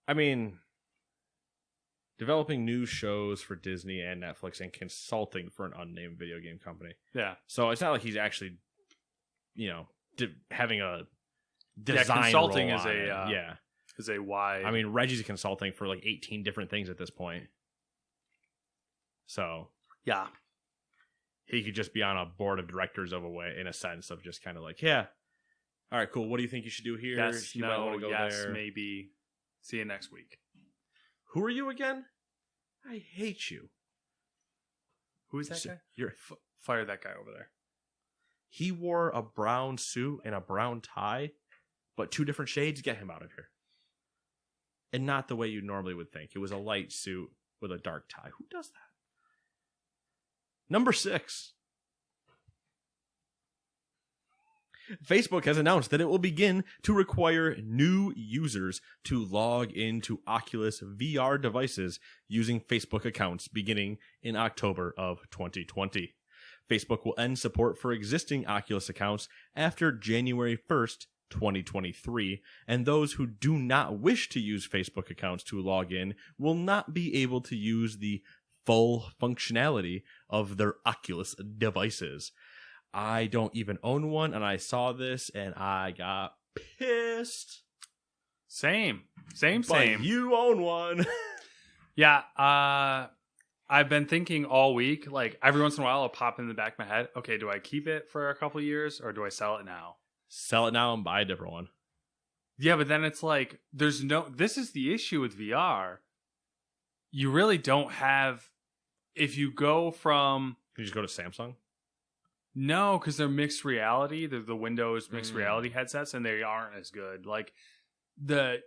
I mean, developing new shows for Disney and Netflix and consulting for an unnamed video game company. Yeah. So it's not like he's actually, having a design consulting role is on a it. is a wide. I mean, Reggie's consulting for like 18 different things at this point. So yeah, he could just be on a board of directors of a way, in a sense of just kind of like, yeah, all right, cool. What do you think you should do here? yes, You might want to go there. maybe. See you next week. Who are you again? I hate you. Who is that guy? You're. Fire that guy over there. He wore a brown suit and a brown tie, but 2 different shades. Get him out of here. And not the way you normally would think. It was a light suit with a dark tie. Who does that? Number 6. Facebook has announced that it will begin to require new users to log into Oculus VR devices using Facebook accounts beginning in October of 2020. Facebook will end support for existing Oculus accounts after January 1st, 2023, and those who do not wish to use Facebook accounts to log in will not be able to use the full functionality of their Oculus devices. I don't even own one, and I saw this, and I got pissed. Same. But you own one. Yeah, I've been thinking all week, like every once in a while I'll pop in the back of my head, okay, do I keep it for a couple of years or do I sell it now? Sell it now and buy a different one. Yeah, but then it's like, this is the issue with VR. You really don't have, if you go from... Can you just go to Samsung? No, because they're mixed reality. They're the Windows mixed reality headsets, and they aren't as good. Like the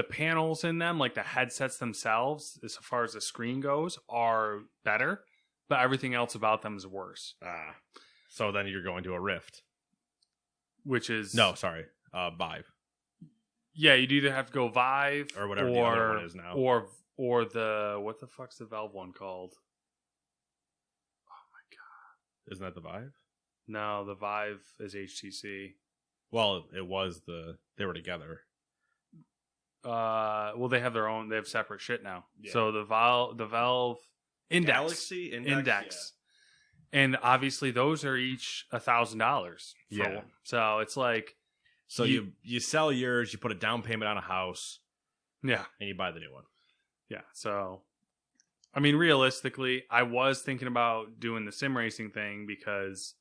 panels in them, like the headsets themselves, as far as the screen goes, are better, but everything else about them is worse. So then you're going to a Rift, which is Vive. Yeah, you'd either have to go Vive or whatever the other one is now, or the what the fuck's the Valve one called? Isn't that the Vive? No, the Vive is HTC. Well, it was they were together. Well, they have their own. They have separate shit now. Yeah. So the Valve Index, Galaxy Index, yeah. And obviously those are each $1,000. Yeah. So it's like, so you sell yours, you put a down payment on a house, yeah, and you buy the new one. Yeah. So. I mean, realistically, I was thinking about doing the sim racing thing because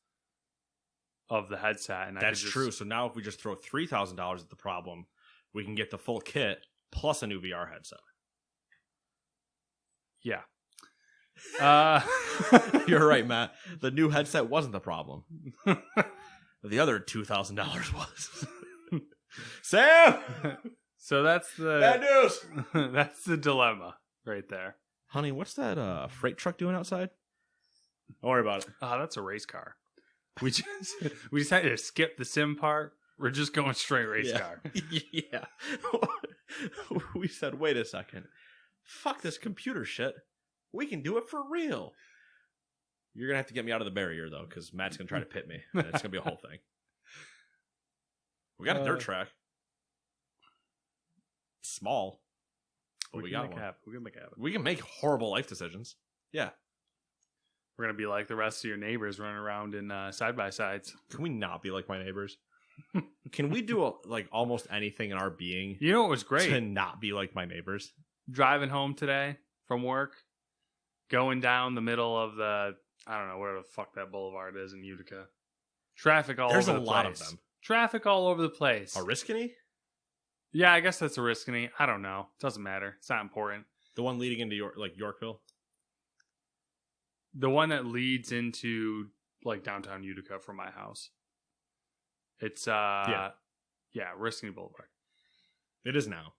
of the headset. And that's true. So now if we just throw $3,000 at the problem, we can get the full kit plus a new VR headset. Yeah. You're right, Matt. The new headset wasn't the problem. The other $2,000 was. Sam! So that's the... Bad news! That's the dilemma right there. Honey, what's that freight truck doing outside? Don't worry about it. Oh, that's a race car. We just had to skip the sim part. We're just going straight race car. Yeah. We said, wait a second. Fuck this computer shit. We can do it for real. You're going to have to get me out of the barrier, though, because Matt's going to try to pit me. And it's going to be a whole thing. We got a dirt track. It's small. But we got one. We can make it happen. We can make horrible life decisions. Yeah. We're going to be like the rest of your neighbors running around in side-by-sides. Can we not be like my neighbors? Can we do almost anything in our being? You know what was great? To not be like my neighbors? Driving home today from work, going down the middle of the, I don't know, whatever the fuck that boulevard is in Utica. Traffic all over the place. There's a lot of them. Traffic all over the place. Oriskany? Yeah, I guess that's Oriskany. I don't know. Doesn't matter. It's not important. The one leading into Yorkville? The one that leads into downtown Utica from my house. It's Oriskany Boulevard. It is now.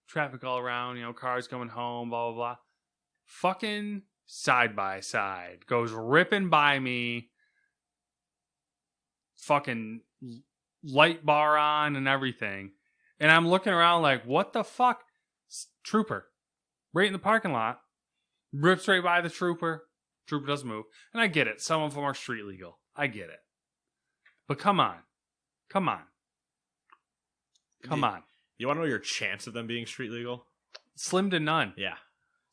Traffic all around, cars going home, blah blah blah. Fucking side by side goes ripping by me. Fucking light bar on and everything. And I'm looking around like, what the fuck? Trooper. Right in the parking lot. Rips right by the trooper. Trooper doesn't move. And I get it. Some of them are street legal. I get it. But come on. Come on. You want to know your chance of them being street legal? Slim to none. Yeah.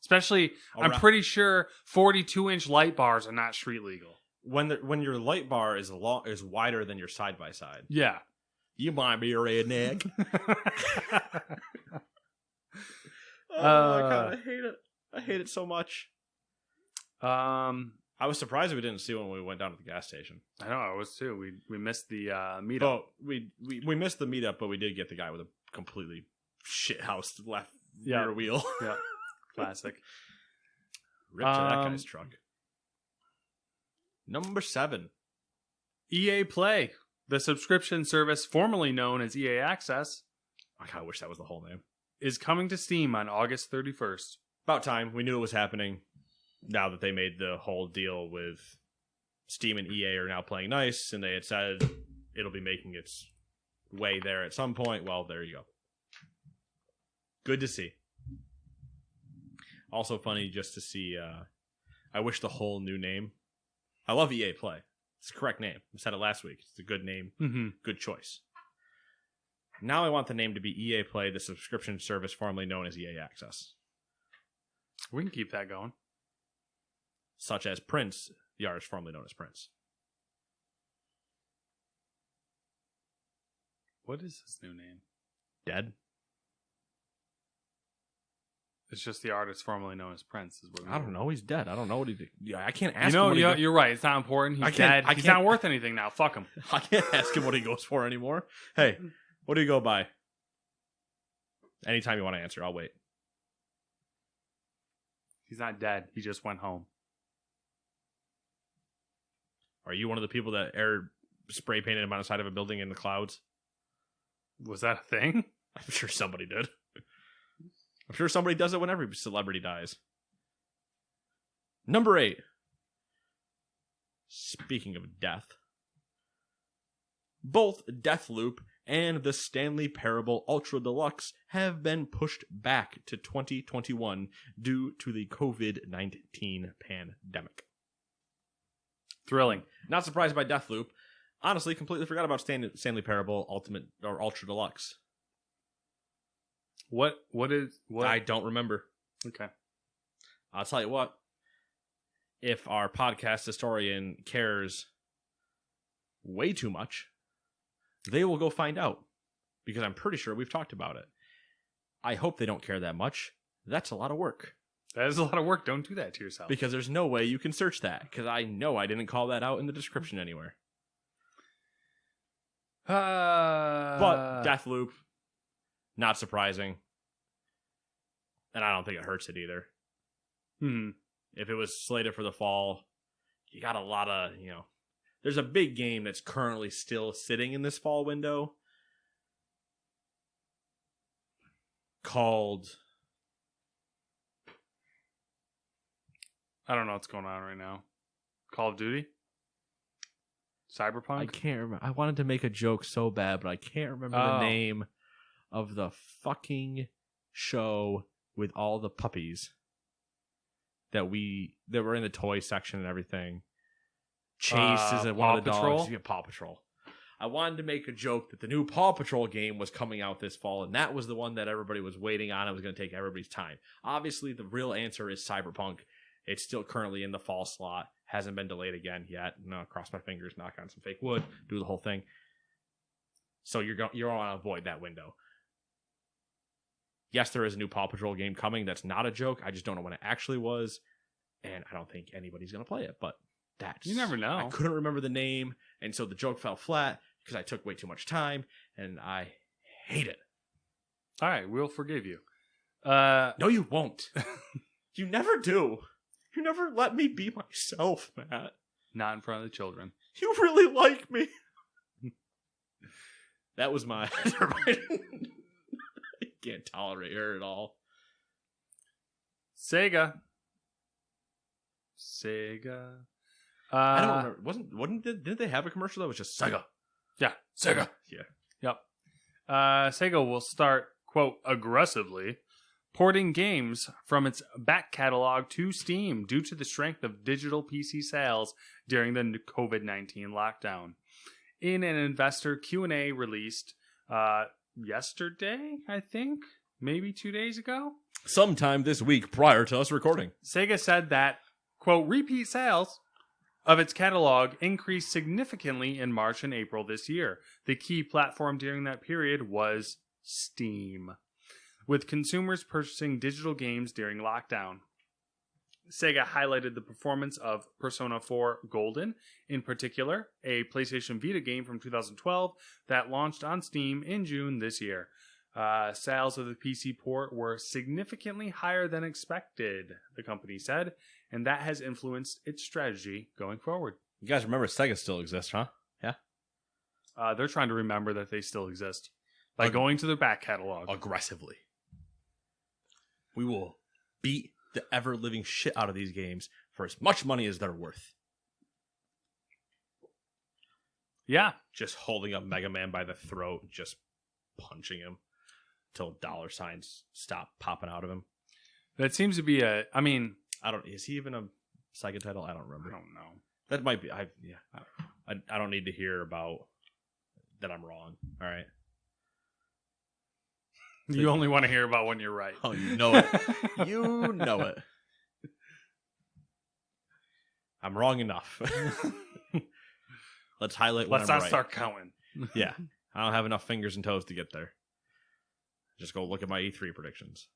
Especially, I'm pretty sure 42-inch light bars are not street legal. When your light bar is wider than your side by side. Yeah. You might be a redneck. Oh my god, I hate it. I hate it so much. I was surprised we didn't see when we went down to the gas station. I know, I was too. We missed the meetup. Oh, we missed the meetup, but we did get the guy with a completely shithouse left rear wheel. Yeah, classic. Rip to that guy's truck. Number 7. EA Play, the subscription service formerly known as EA Access. I kind of wish that was the whole name. Is coming to Steam on August 31st. About time. We knew it was happening. Now that they made the whole deal with Steam and EA are now playing nice, and they had said it'll be making its way there at some point, well, there you go. Good to see. Also funny just to see, I wish the whole new name. I love EA Play. It's the correct name. I said it last week. It's a good name. Mm-hmm. Good choice. Now I want the name to be EA Play, the subscription service formerly known as EA Access. We can keep that going. Such as Prince, the artist formerly known as Prince. What is his new name? Dead? It's just the artist formerly known as Prince. Is what I don't know. He's dead. I don't know what he did. Yeah, I can't ask him. You're right. It's not important. He's dead. He's not worth anything now. Fuck him. I can't ask him what he goes for anymore. Hey, what do you go by? Anytime you want to answer, I'll wait. He's not dead. He just went home. Are you one of the people that air spray painted him on the side of a building in the clouds? Was that a thing? I'm sure somebody did. I'm sure somebody does it when every celebrity dies. Number 8. Speaking of death, both Deathloop and the Stanley Parable Ultra Deluxe have been pushed back to 2021 due to the COVID-19 pandemic. Thrilling. Not surprised by Deathloop. Honestly, completely forgot about Stanley Parable Ultimate or Ultra Deluxe. What? I don't remember. Okay. I'll tell you what. If our podcast historian cares way too much, they will go find out. Because I'm pretty sure we've talked about it. I hope they don't care that much. That's a lot of work. That is a lot of work. Don't do that to yourself. Because there's no way you can search that. Because I know I didn't call that out in the description anywhere. But Deathloop, not surprising. And I don't think it hurts it either. If it was slated for the fall, you got a lot of, there's a big game that's currently still sitting in this fall window called... I don't know what's going on right now. Call of Duty? Cyberpunk? I can't remember. I wanted to make a joke so bad, but I can't remember the name of the fucking show with all the puppies that were in the toy section and everything. Chase is one of the dogs. Yeah, Paw Patrol. I wanted to make a joke that the new Paw Patrol game was coming out this fall, and that was the one that everybody was waiting on. It was going to take everybody's time. Obviously, the real answer is Cyberpunk. It's still currently in the fall slot. Hasn't been delayed again yet. No, cross my fingers, knock on some fake wood, do the whole thing. So you're going to avoid that window. Yes, there is a new Paw Patrol game coming. That's not a joke. I just don't know when it actually was. And I don't think anybody's going to play it. But that's... You never know. I couldn't remember the name. And so the joke fell flat because I took way too much time. And I hate it. All right, we'll forgive you. No, you won't. You never do. You never let me be myself, Matt. Not in front of the children. You really like me. That was my... I can't tolerate her at all. Sega. I don't remember. Didn't they have a commercial that was just Sega? Yeah, Sega. Yeah. Yep. Sega will start, quote, aggressively porting games from its back catalog to Steam due to the strength of digital PC sales during the COVID-19 lockdown. In an investor Q&A released yesterday, I think. Maybe 2 days ago. Sometime this week prior to us recording. Sega said that, quote, repeat sales of its catalog increased significantly in March and April this year. The key platform during that period was Steam, with consumers purchasing digital games during lockdown. Sega highlighted the performance of Persona 4 Golden, in particular, a PlayStation Vita game from 2012 that launched on Steam in June this year. Sales of the PC port were significantly higher than expected, the company said, and that has influenced its strategy going forward. You guys remember Sega still exists, huh? Yeah. They're trying to remember that they still exist by going to their back catalog. Aggressively. We will beat the ever-living shit out of these games for as much money as they're worth. Yeah. Just holding up Mega Man by the throat, just punching him until dollar signs stop popping out of him. That seems to be I don't... Is he even a Sega title? I don't remember. I don't know. That might be... I don't need to hear about that I'm wrong. All right. You only want to hear about when you're right. Oh, you know it. You know it. I'm wrong enough. Let's highlight when Let's I'm not right. start counting. Yeah. I don't have enough fingers and toes to get there. Just go look at my E3 predictions.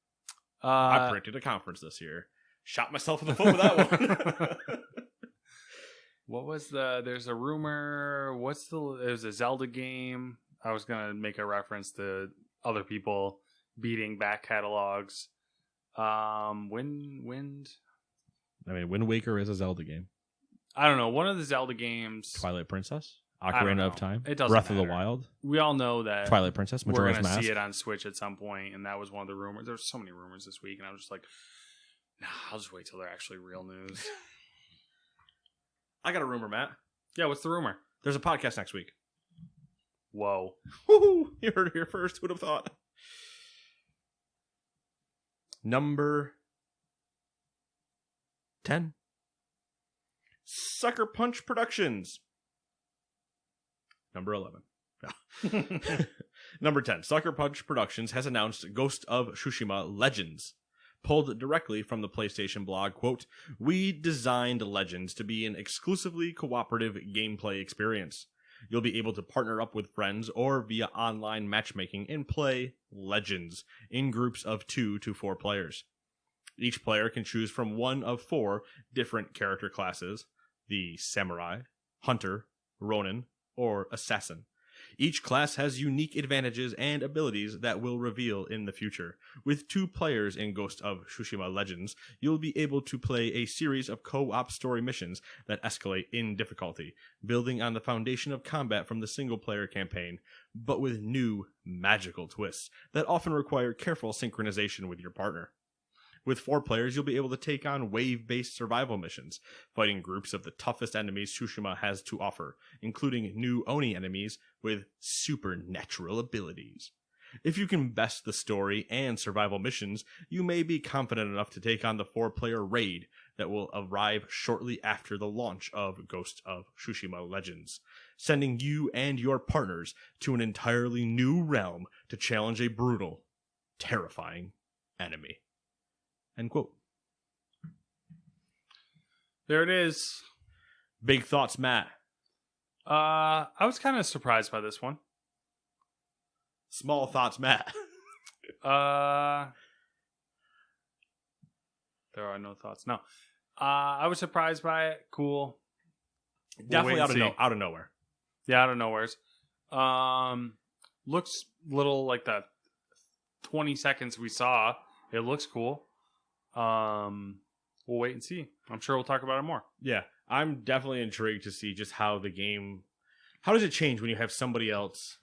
I predicted a conference this year. Shot myself in the foot with that one. What was there's a rumor, there's a Zelda game. I was going to make a reference to other people beating back catalogs. Wind. I mean, Wind Waker is a Zelda game. I don't know. One of the Zelda games. Twilight Princess? Ocarina of Time? It doesn't Breath matter. of the Wild? We all know that Twilight Princess? we're Majora's going to Mask? see it on Switch at some point, and that was one of the rumors. There's so many rumors this week, and I was just like, nah, I'll just wait till they're actually real news. I got a rumor, Matt. Yeah, what's the rumor? There's a podcast next week. Whoa. Woohoo! You heard it here first. Who'd have thought? Number 10. Sucker Punch Productions. Number 11. No. Number 10. Sucker Punch Productions has announced Ghosts of Tsushima Legends. Pulled directly from the PlayStation blog, quote, "We designed Legends to be an exclusively cooperative gameplay experience. You'll be able to partner up with friends or via online matchmaking and play Legends in groups of 2 to 4 players. Each player can choose from one of 4 different character classes, the Samurai, Hunter, Ronin, or Assassin. Each class has unique advantages and abilities that will reveal in the future. With 2 players in Ghost of Tsushima Legends, you'll be able to play a series of co-op story missions that escalate in difficulty, building on the foundation of combat from the single-player campaign, but with new magical twists that often require careful synchronization with your partner. With 4 players, you'll be able to take on wave-based survival missions, fighting groups of the toughest enemies Tsushima has to offer, including new Oni enemies with supernatural abilities. If you can best the story and survival missions, you may be confident enough to take on the 4-player raid that will arrive shortly after the launch of Ghost of Tsushima Legends, sending you and your partners to an entirely new realm to challenge a brutal, terrifying enemy." End quote. There it is. Big thoughts, Matt. I was kind of surprised by this one. Small thoughts, Matt. There are no thoughts. No. I was surprised by it. Cool. Definitely out of nowhere. Yeah, out of nowheres. Looks little like the 20 seconds we saw. It looks cool. We'll wait and see. I'm sure we'll talk about it more. Yeah, I'm definitely intrigued to see just how does it change when you have somebody else?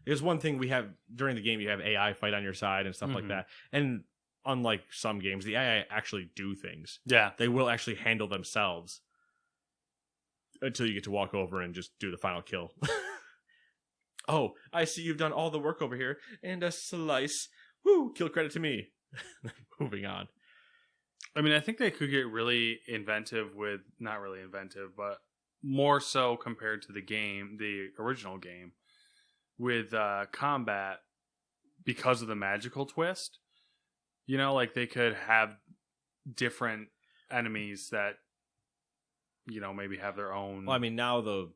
There's one thing we have during the game, you have AI fight on your side and stuff like that. And unlike some games, the AI actually do things. Yeah. They will actually handle themselves until you get to walk over and just do the final kill. Oh, I see you've done all the work over here. And a slice. Woo, kill credit to me. Moving on. I mean, I think they could get really inventive with, not really inventive, but more so compared to the original game, with combat because of the magical twist. You know, like they could have different enemies that, you know, maybe have their own. Well, I mean, now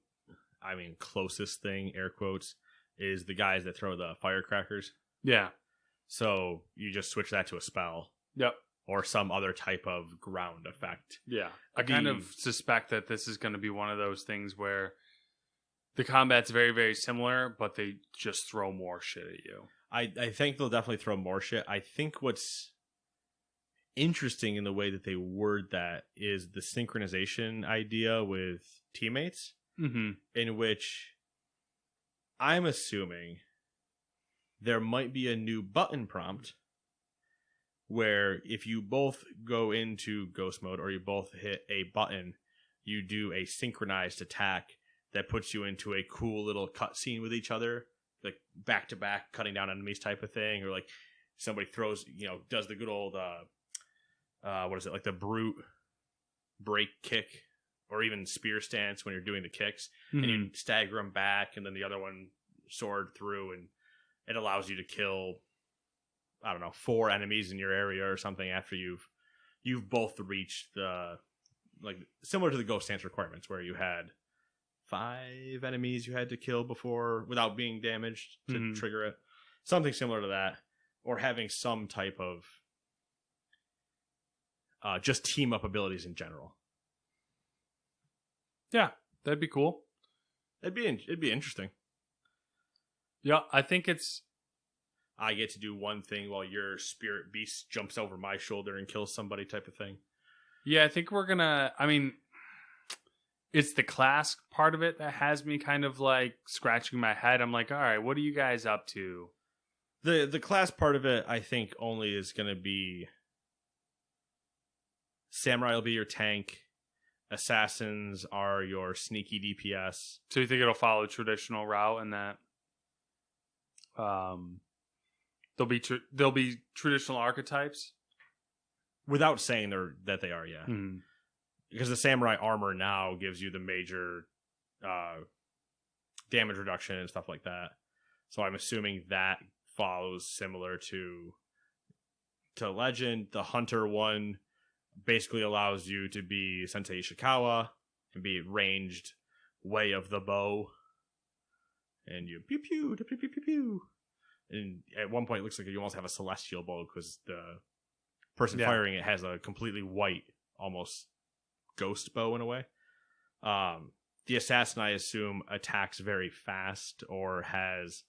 closest thing, air quotes, is the guys that throw the firecrackers. Yeah. So you just switch that to a spell. Yep. Or some other type of ground effect. Yeah. I kind of suspect that this is going to be one of those things where the combat's very, very similar, but they just throw more shit at you. I think they'll definitely throw more shit. I think what's interesting in the way that they word that is the synchronization idea with teammates, in which I'm assuming there might be a new button prompt where if you both go into ghost mode or you both hit a button, you do a synchronized attack that puts you into a cool little cutscene with each other, like back to back, cutting down enemies type of thing, or like somebody throws, does the good old, what is it, like the brute break kick, or even spear stance when you're doing the kicks, and you stagger them back, and then the other one sword through, and it allows you to kill, 4 enemies in your area or something after you've both reached the, like, similar to the ghost stance requirements where you had 5 enemies you had to kill before without being damaged to trigger it. Something similar to that, or having some type of just team up abilities in general. Yeah, that'd be cool. It'd be interesting. Yeah, I think it's. I get to do one thing while your spirit beast jumps over my shoulder and kills somebody type of thing. Yeah, I think we're gonna. I mean, it's the class part of it that has me kind of like scratching my head. I'm like, all right, what are you guys up to? The class part of it, I think, only is going to be samurai will be your tank. Assassins are your sneaky DPS. So you think it'll follow a traditional route and that there'll be traditional archetypes? Without saying that they are, yeah. Mm-hmm. Because the samurai armor now gives you the major damage reduction and stuff like that. So I'm assuming that follows similar to Legend. The hunter one basically allows you to be Sensei Ishikawa and be ranged way of the bow. And you pew pew pew pew pew pew. And at one point it looks like you almost have a celestial bow because the person firing it has a completely white, almost ghost bow in a way. The assassin, I assume, attacks very fast or has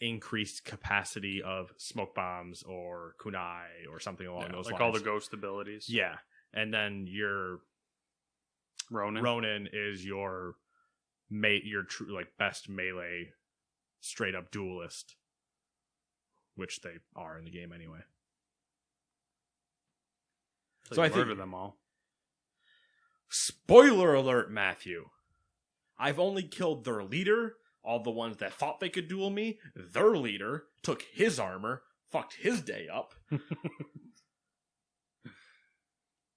increased capacity of smoke bombs or kunai or something along those lines. Like all the ghost abilities. Yeah. And then your Ronin is your true, like, best melee straight up duelist, which they are in the game anyway. So I murder them all. Spoiler alert, Matthew. I've only killed their leader, all the ones that thought they could duel me. Their leader took his armor, fucked his day up.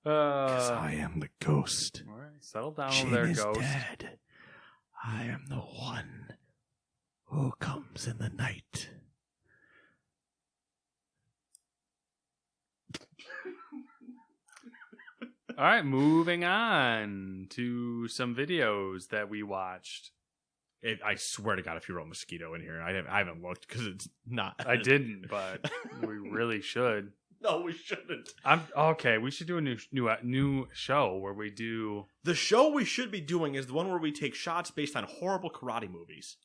Because I am the ghost. All right, settle down Jin over there, is ghost. Dead. I am the one who comes in the night. All right, moving on to some videos that we watched. I swear to God, if you wrote mosquito in here, I haven't looked because it's not. I didn't, but we really should. No, we shouldn't. Okay. We should do a new show where we do. The show we should be doing is the one where we take shots based on horrible karate movies.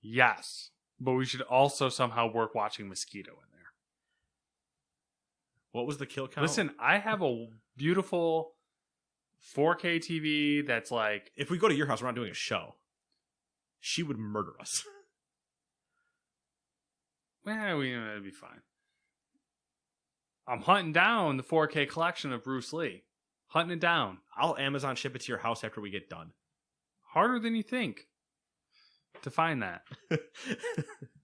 Yes, but we should also somehow work watching Mosquito in there. What was the kill count? Listen, I have a beautiful 4K TV that's like. If we go to your house, we're not doing a show. She would murder us. Well, it'd be fine. I'm hunting down the 4K collection of Bruce Lee. Hunting it down. I'll Amazon ship it to your house after we get done. Harder than you think to find that.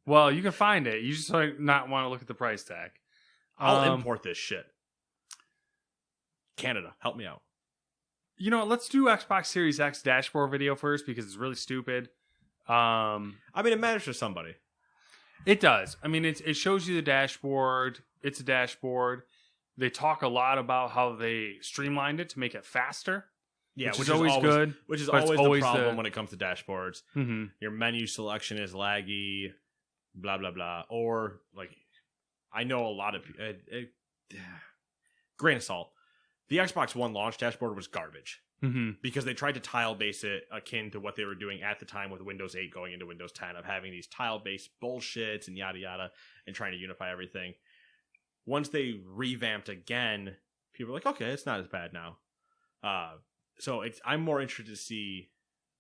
Well, you can find it. You just might not want to look at the price tag. I'll import this shit. Canada, help me out. You know what? Let's do Xbox Series X dashboard video first because it's really stupid. I mean, it matters to somebody. It does. I mean, it shows you the dashboard. It's a dashboard. They talk a lot about how they streamlined it to make it faster. Yeah, which is always good. Which is but it's always the problem when it comes to dashboards. Mm-hmm. Your menu selection is laggy, blah, blah, blah. Or, like, I know a lot of... grain of salt. The Xbox One launch dashboard was garbage. Mm-hmm. Because they tried to tile-base it akin to what they were doing at the time with Windows 8 going into Windows 10 of having these tile-based bullshits and yada yada and trying to unify everything. Once they revamped again, people were like, okay, it's not as bad now. So I'm more interested to see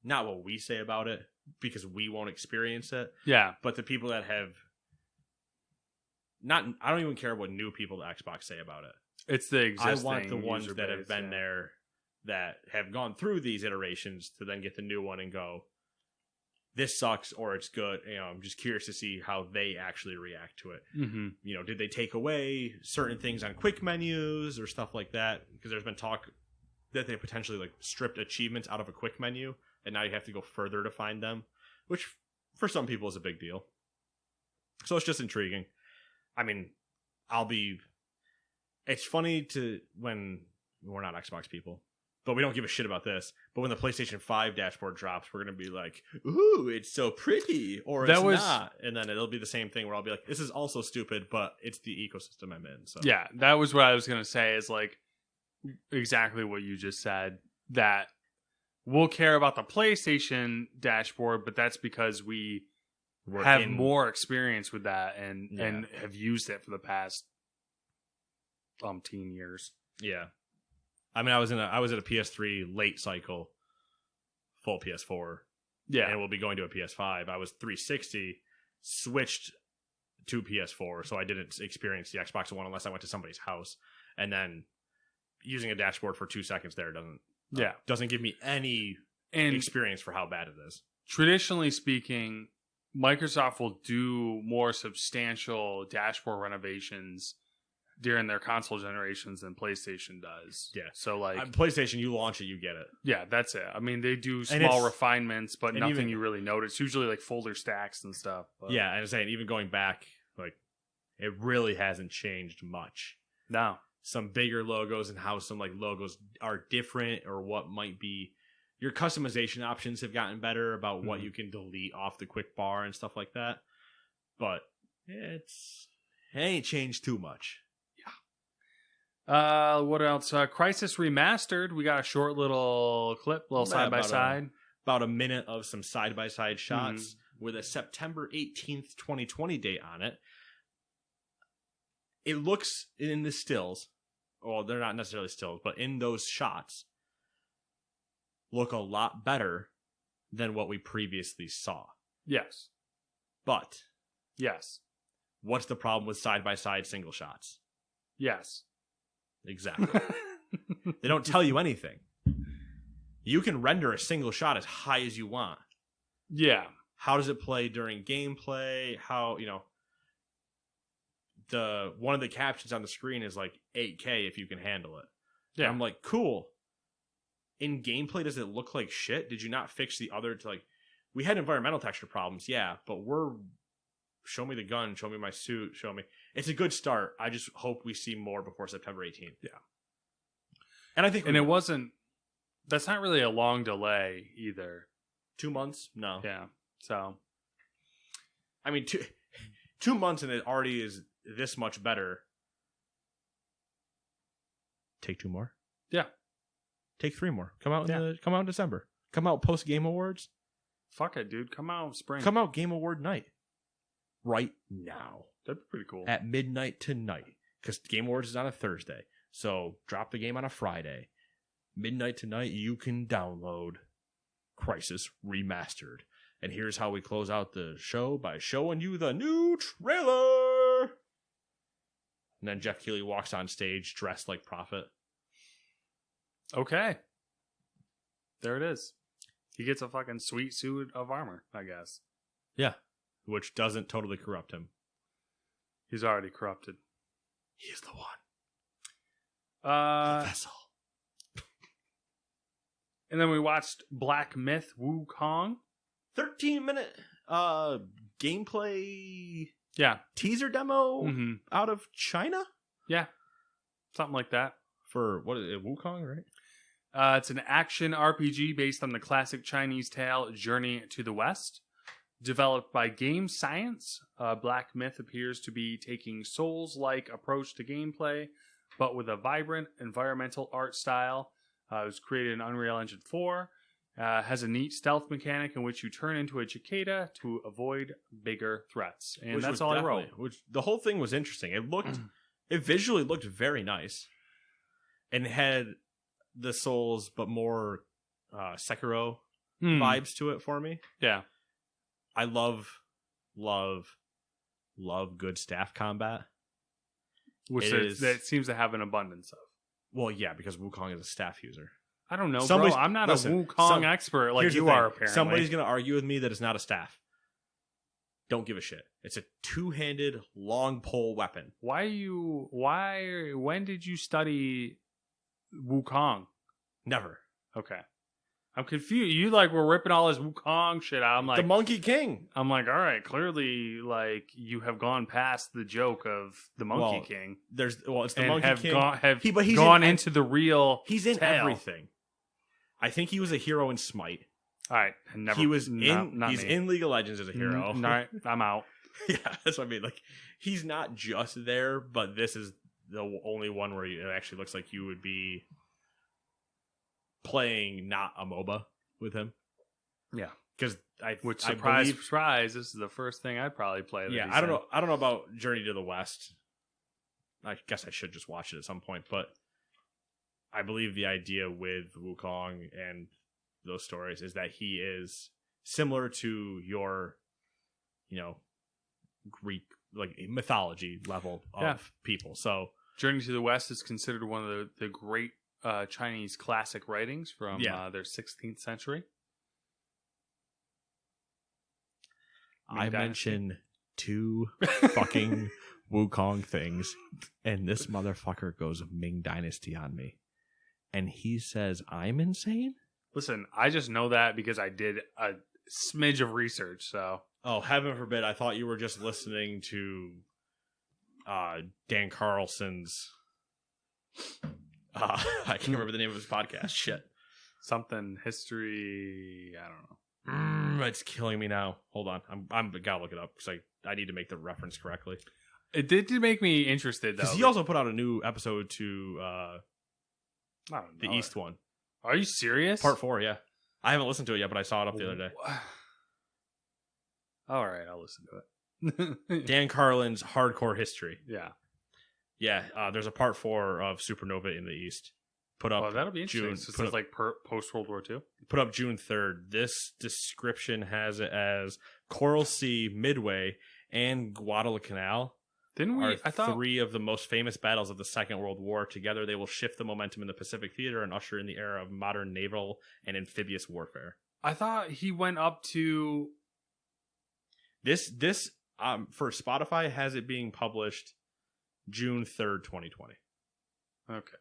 not what we say about it because we won't experience it. Yeah. But the people that have not, I don't even care what new people to Xbox say about it. It's the existing. I want the ones that have been there that have gone through these iterations to then get the new one and go, this sucks or it's good. You know, I'm just curious to see how they actually react to it. Mm-hmm. You know, did they take away certain things on quick menus or stuff like that? Because there's been talk that they potentially like stripped achievements out of a quick menu and now you have to go further to find them, which for some people is a big deal. So it's just intriguing. I mean, it's funny to when we're not Xbox people, but we don't give a shit about this. But when the PlayStation 5 dashboard drops, we're going to be like, ooh, it's so pretty, or it's not. And then it'll be the same thing where I'll be like, this is also stupid, but it's the ecosystem I'm in. So yeah, that was what I was going to say is like exactly what you just said, that we'll care about the PlayStation dashboard, but that's because we have more experience with that and have used it for the past umpteen years. Yeah. I mean, I was at a PS3 late cycle, full PS4. Yeah. And we'll be going to a PS5. I was 360, switched to PS4, so I didn't experience the Xbox One unless I went to somebody's house. And then using a dashboard for 2 seconds there doesn't give me any experience for how bad it is. Traditionally speaking, Microsoft will do more substantial dashboard renovations during their console generations than PlayStation does. Yeah. So like PlayStation, you launch it, you get it. Yeah, that's it. I mean, they do small refinements, but nothing you really notice. Usually like folder stacks and stuff. But. Yeah, and I'm saying even going back, like it really hasn't changed much. No. Some bigger logos and how some like logos are different or what might be your customization options have gotten better about what you can delete off the quick bar and stuff like that. But it ain't changed too much. What else? Crysis Remastered. We got a short little clip, little side by side. About a minute of some side by side shots with a September 18th, 2020 date on it. It looks in the stills, well, they're not necessarily stills, but in those shots, look a lot better than what we previously saw. Yes. But. Yes. What's the problem with side by side single shots? Yes. Exactly. They don't tell you anything. You can render a single shot as high as you want. Yeah. How does it play during gameplay? How, one of the captions on the screen is like 8K if you can handle it. Yeah. And I'm like, cool. In gameplay, does it look like shit? Did you not fix the other we had environmental texture problems, yeah, but show me the gun, show me my suit, show me. It's a good start. I just hope we see more before September 18th. Yeah. And I think... And it wasn't... That's not really a long delay, either. 2 months? No. Yeah. So... I mean, 2 months and it already is this much better. Take 2 more? Yeah. Take 3 more. Come out in December. Come out post Game Awards. Fuck it, dude. Come out spring. Come out Game Award night. Right now. That'd be pretty cool. At midnight tonight. Because Game Awards is on a Thursday. So drop the game on a Friday. Midnight tonight, you can download Crysis Remastered. And here's how we close out the show by showing you the new trailer. And then Jeff Keighley walks on stage dressed like Prophet. Okay. There it is. He gets a fucking sweet suit of armor, I guess. Yeah. Which doesn't totally corrupt him. He's already corrupted. He is the one. The vessel. And then we watched Black Myth Wukong. 13-minute gameplay Yeah. teaser demo Mm-hmm. out of China Yeah. Something like that. for what is it, Wukong, right? It's an action RPG based on the classic Chinese tale Journey to the West. Developed by Game Science, Black Myth appears to be taking Souls-like approach to gameplay, but with a vibrant environmental art style. It was created in Unreal Engine 4. Has a neat stealth mechanic in which you turn into a cicada to avoid bigger threats. And that's all I wrote. Which the whole thing was interesting. It visually looked very nice, and had the Souls, but more Sekiro vibes to it for me. Yeah. I love good staff combat. Which that seems to have an abundance of. Well, yeah, because Wukong is a staff user. I don't know, bro. I'm not a Wukong expert like you are, apparently. Somebody's going to argue with me that it's not a staff. Don't give a shit. It's a two-handed, long pole weapon. When did you study Wukong? Never. Okay. I'm confused. You were ripping all this Wukong shit out. I'm like, the Monkey King. I'm like, all right, clearly, you have gone past the joke of the Monkey King. It's the Monkey King. But he's gone into the real. He's in tale. everything. I think he was a hero in Smite. All right, He's in League of Legends as a hero. I'm out. Yeah, that's what I mean. He's not just there, but this is the only one where it actually looks like you would be playing not a MOBA with him. Yeah, because surprise, this is the first thing I'd probably play. Yeah, I don't know about Journey to the West. I guess I should just watch it at some point, but I believe the idea with Wukong and those stories is that he is similar to your, Greek mythology level of people. So Journey to the West is considered one of the great Chinese classic writings from their 16th century. I mention 2 fucking Wukong things, and this motherfucker goes Ming Dynasty on me. And he says I'm insane? Listen, I just know that because I did a smidge of research, so... Oh, heaven forbid, I thought you were just listening to Dan Carlson's... I can't remember the name of his podcast. Shit. Something history... I don't know. It's killing me now. Hold on. I'm gotta look it up because I need to make the reference correctly. It did make me interested, though. Because he also put out a new episode to the East one. Are you serious? Part 4, yeah. I haven't listened to it yet, but I saw it up the other day. All right, I'll listen to it. Dan Carlin's Hardcore History. Yeah. Yeah, there's a Part 4 of Supernova in the East. Put up. Oh, that'll be interesting. June, so it's post World War II. Put up June 3rd. This description has it as Coral Sea, Midway, and Guadalcanal. Didn't we? I thought 3 of the most famous battles of the Second World War. Together, they will shift the momentum in the Pacific theater and usher in the era of modern naval and amphibious warfare. I thought he went up to this. For Spotify, has it being published June 3rd, 2020. Okay.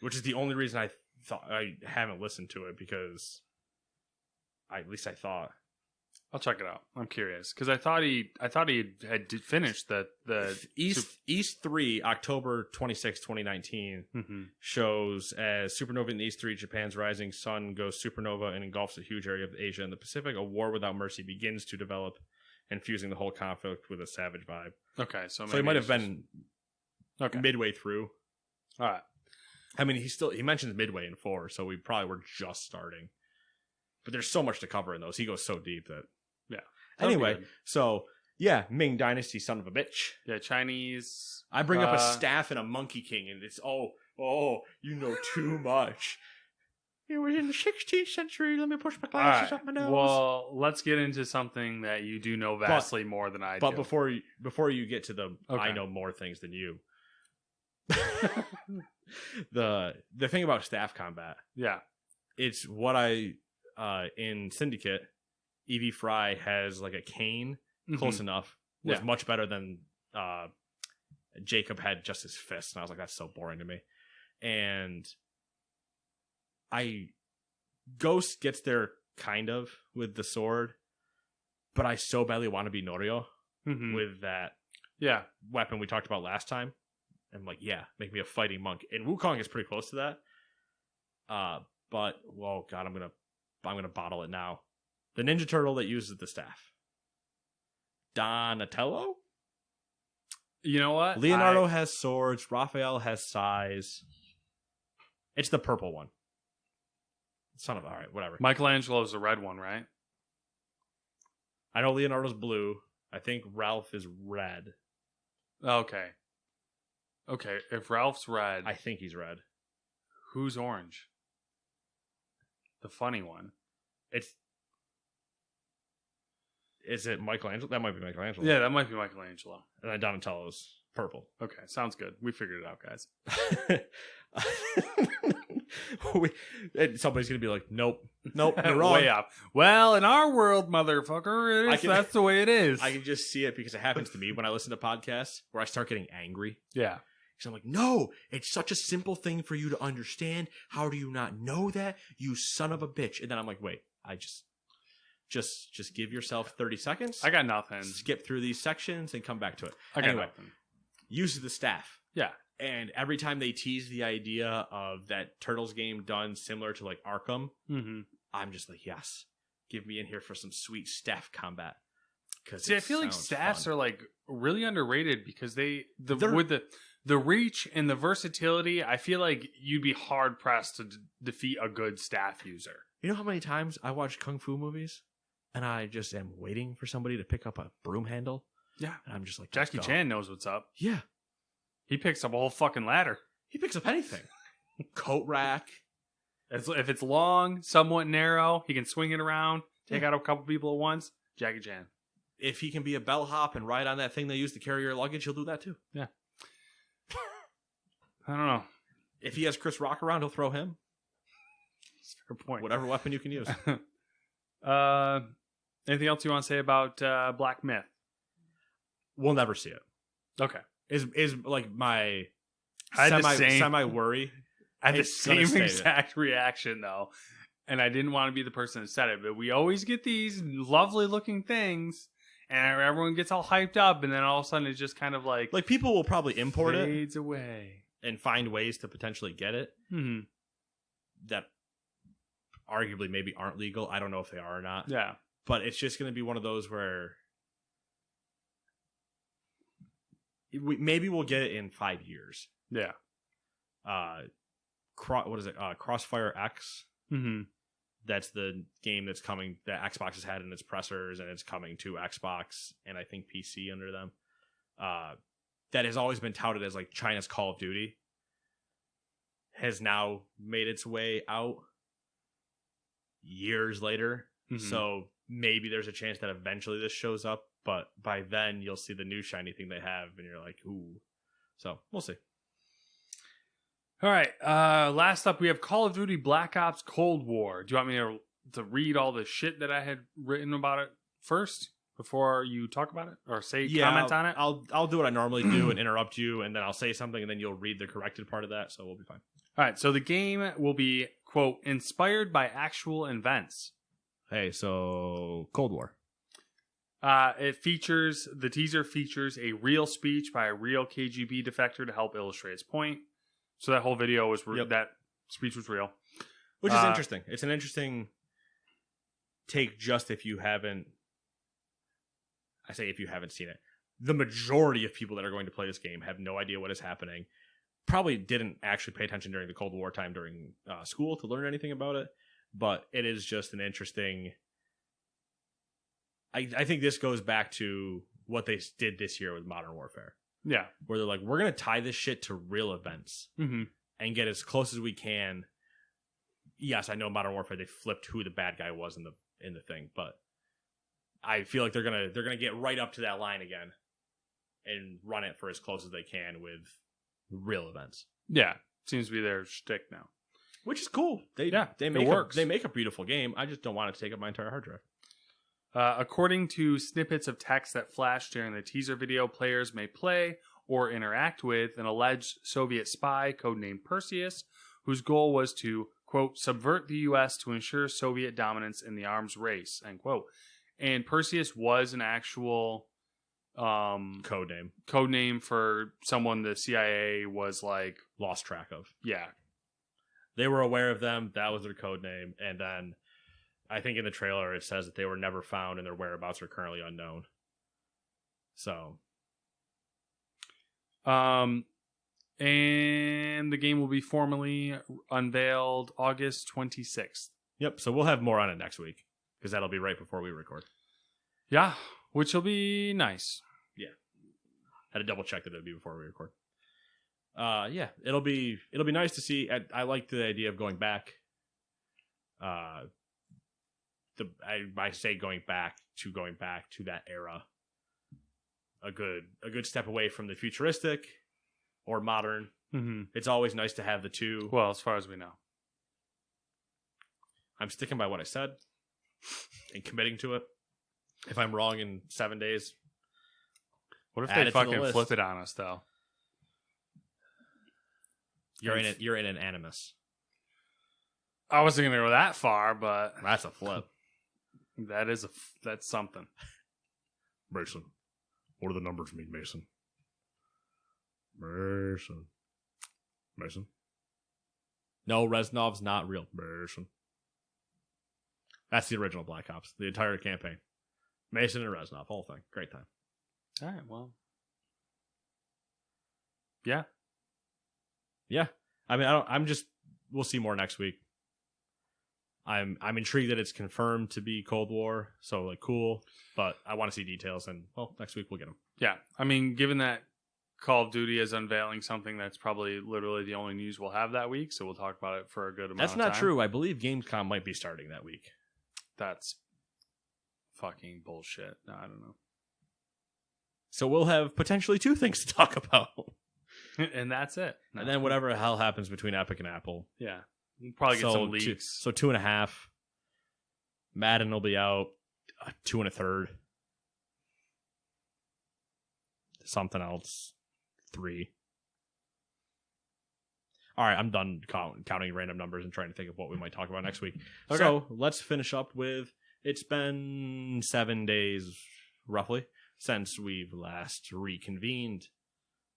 Which is the only reason I thought I haven't listened to it, because at least I thought. I'll check it out. I'm curious because I thought he had finished the East 3 October 26, 2019 shows as Supernova in the East 3, Japan's rising sun goes supernova and engulfs a huge area of Asia and the Pacific. A war without mercy begins to develop, infusing the whole conflict with a savage vibe. Okay, so he might have been midway through. All right. I mean, he mentions midway in 4, so we probably were just starting. But there's so much to cover in those. He goes so deep that... Yeah. Anyway, so, yeah, Ming Dynasty, son of a bitch. Yeah, Chinese... I bring up a staff and a Monkey King, and it's, you know too much. It was in the 16th century. Let me push my glasses up my nose. Well, let's get into something that you do know vastly more than I do. But before you get to the I know more things than you... the thing about staff combat, it's what I in Syndicate, Evie Fry has like a cane close enough, was much better than Jacob had just his fist, and I was like, that's so boring to me. And Ghost gets there kind of with the sword, but I so badly want to be Norio Mm-hmm. with that Yeah. weapon we talked about last time. I'm like, yeah, make me a fighting monk. And Wukong is pretty close to that. But whoa, God, I'm gonna bottle it now. The Ninja Turtle that uses the staff, Donatello. You know what? Leonardo has swords. Raphael has sais. It's the purple one. Son of all right, whatever. Michelangelo's the red one, right? I know Leonardo's blue. I think Ralph is red. Okay. Okay, if Ralph's red, I think he's red. who's orange? The funny one. Is it Michelangelo? That might be Michelangelo. Yeah, that might be Michelangelo. And then Donatello's purple. Okay, sounds good. We figured it out, guys. Somebody's gonna be like, nope, you're wrong. Way up. Well, in our world, motherfucker, that's the way it is. I can just see it because it happens to me when I listen to podcasts where I start getting angry. Yeah. So I'm like, no, it's such a simple thing for you to understand. How do you not know that, you son of a bitch? And then I'm like, wait, I just give yourself 30 seconds. I got nothing. Skip through these sections and come back to it. I got anyway, nothing. Uses the staff. Yeah. And every time they tease the idea of that Turtles game done similar to like Arkham, I'm just like, yes, give me in here for some sweet staff combat. See, I feel like staffs are like really underrated because with the reach and the versatility, I feel like you'd be hard pressed to defeat a good staff user. You know how many times I watch kung fu movies and I just am waiting for somebody to pick up a broom handle? Yeah. And I'm just like, Jackie Chan knows what's up. Yeah. He picks up a whole fucking ladder. He picks up anything. Coat rack. If it's long, somewhat narrow, he can swing it around, take out a couple people at once. Jackie Chan. If he can be a bellhop and ride on that thing they use to carry your luggage, he'll do that too. Yeah. I don't know. If he has Chris Rock around, he'll throw him. That's a fair point. Whatever weapon you can use. Anything else you want to say about Black Myth? We'll never see it. Okay. Is like my semi worry. I had the same exact reaction though, and I didn't want to be the person that said it. But we always get these lovely looking things, and everyone gets all hyped up, and then all of a sudden it's just kind of like people will probably import it, fades away, and find ways to potentially get it that arguably maybe aren't legal. I don't know if they are or not. Yeah, but it's just going to be one of those where maybe we'll get it in 5 years. Yeah. What is it? Crossfire X. Mm-hmm. That's the game that's coming that Xbox has had in its pressers, and it's coming to Xbox and I think PC under them. That has always been touted as like China's Call of Duty. Has now made its way out years later. Mm-hmm. So maybe there's a chance that eventually this shows up, but by then you'll see the new shiny thing they have, and you're like, ooh. So we'll see. All right. Last up, we have Call of Duty Black Ops Cold War. Do you want me to read all the shit that I had written about it first before you talk about it or comment on it? I'll do what I normally do and interrupt you, and then I'll say something, and then you'll read the corrected part of that, so we'll be fine. All right. So the game will be, quote, inspired by actual events. Hey, so Cold War. The teaser features a real speech by a real KGB defector to help illustrate its point. So that whole video was that speech was real, which is interesting. It's an interesting take. Just if you haven't seen it, the majority of people that are going to play this game have no idea what is happening. Probably didn't actually pay attention during the Cold War time during school to learn anything about it. But it is just an interesting. I think this goes back to what they did this year with Modern Warfare. Yeah. Where they're like, we're going to tie this shit to real events and get as close as we can. Yes, I know Modern Warfare, they flipped who the bad guy was in the thing, but I feel like they're going to get right up to that line again and run it for as close as they can with real events. Yeah. Seems to be their shtick now. Which is cool. They make a beautiful game. I just don't want it to take up my entire hard drive. According to snippets of text that flashed during the teaser video, players may play or interact with an alleged Soviet spy codenamed Perseus, whose goal was to, quote, subvert the U.S. to ensure Soviet dominance in the arms race, end quote. And Perseus was an actual Code name for someone the CIA was like lost track of. Yeah. They were aware of them. That was their code name. And then I think in the trailer it says that they were never found and their whereabouts are currently unknown. So. And the game will be formally unveiled August 26th. Yep. So we'll have more on it next week because that'll be right before we record. Yeah. Which will be nice. Yeah. Had to double check that it'd be before we record. Yeah, it'll be nice to see. I like the idea of going back. I say going back to that era. A good step away from the futuristic or modern. Mm-hmm. It's always nice to have the two. Well, as far as we know, I'm sticking by what I said and committing to it. If I'm wrong in 7 days, what if they fucking flip it on us though? You're in an animus. I wasn't gonna go that far, but that's a flip. That's something. Mason, what do the numbers mean, Mason? Mason. No, Reznov's not real. Mason. That's the original Black Ops. The entire campaign. Mason and Reznov, whole thing. Great time. All right, well. Yeah. Yeah. I mean, we'll see more next week. I'm intrigued that it's confirmed to be Cold War, so like cool, but I want to see details and well, next week we'll get them. Yeah. I mean, given that Call of Duty is unveiling something that's probably literally the only news we'll have that week, so we'll talk about it for a good amount of time. That's not true. I believe Gamescom might be starting that week. That's fucking bullshit. No, I don't know. So we'll have potentially 2 things to talk about. And that's it. No. And then whatever the hell happens between Epic and Apple. Yeah. We'll probably get some leaks. So 2.5. Madden will be out 2 1/3. Something else 3. All right, I'm done counting random numbers and trying to think of what we might talk about next week. Okay. So let's finish up with, it's been 7 days, roughly, since we've last reconvened.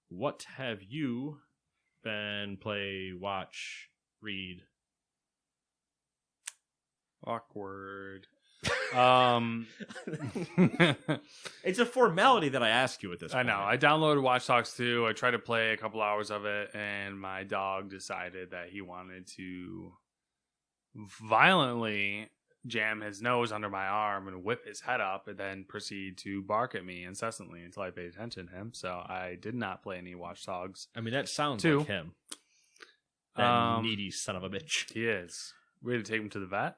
What have you been play, watch, read? Awkward. It's a formality that I ask you at this point. I know. I downloaded Watch Dogs 2. I tried to play a couple hours of it, and my dog decided that he wanted to violently jam his nose under my arm and whip his head up and then proceed to bark at me incessantly until I paid attention to him. So I did not play any Watch Dogs. I mean, that sounds like him. That needy son of a bitch. He is. We had to take him to the vet.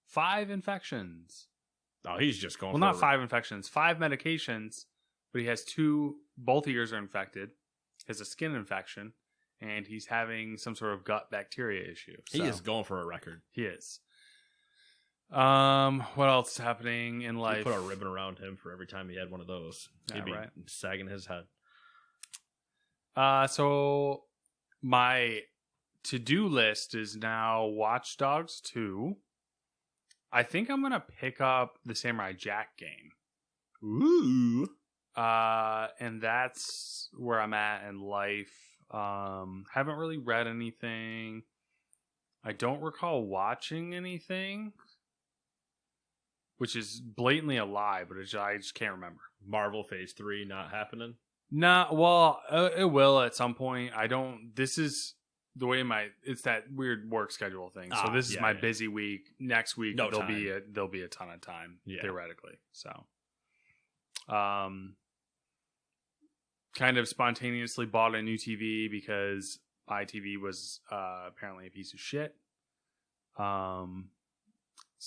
5 infections. Oh, he's just going. Well, not 5 infections. 5 medications, but he has 2. Both ears are infected. He has a skin infection, and he's having some sort of gut bacteria issue. So he is going for a record. He is. What else is happening in life? You put a ribbon around him for every time he had one of those. He'd be sagging his head. So my to-do list is now Watch Dogs 2. I think I'm gonna pick up the Samurai Jack game. Ooh. And that's where I'm at in life. Haven't really read anything. I don't recall watching anything, which is blatantly a lie, but I just can't remember. Marvel Phase 3 not happening? Nah, well, it will at some point. This is the way it's that weird work schedule thing. So this is my busy week. Next week there'll be a ton of time theoretically. So, kind of spontaneously bought a new TV because my TV was apparently a piece of shit. So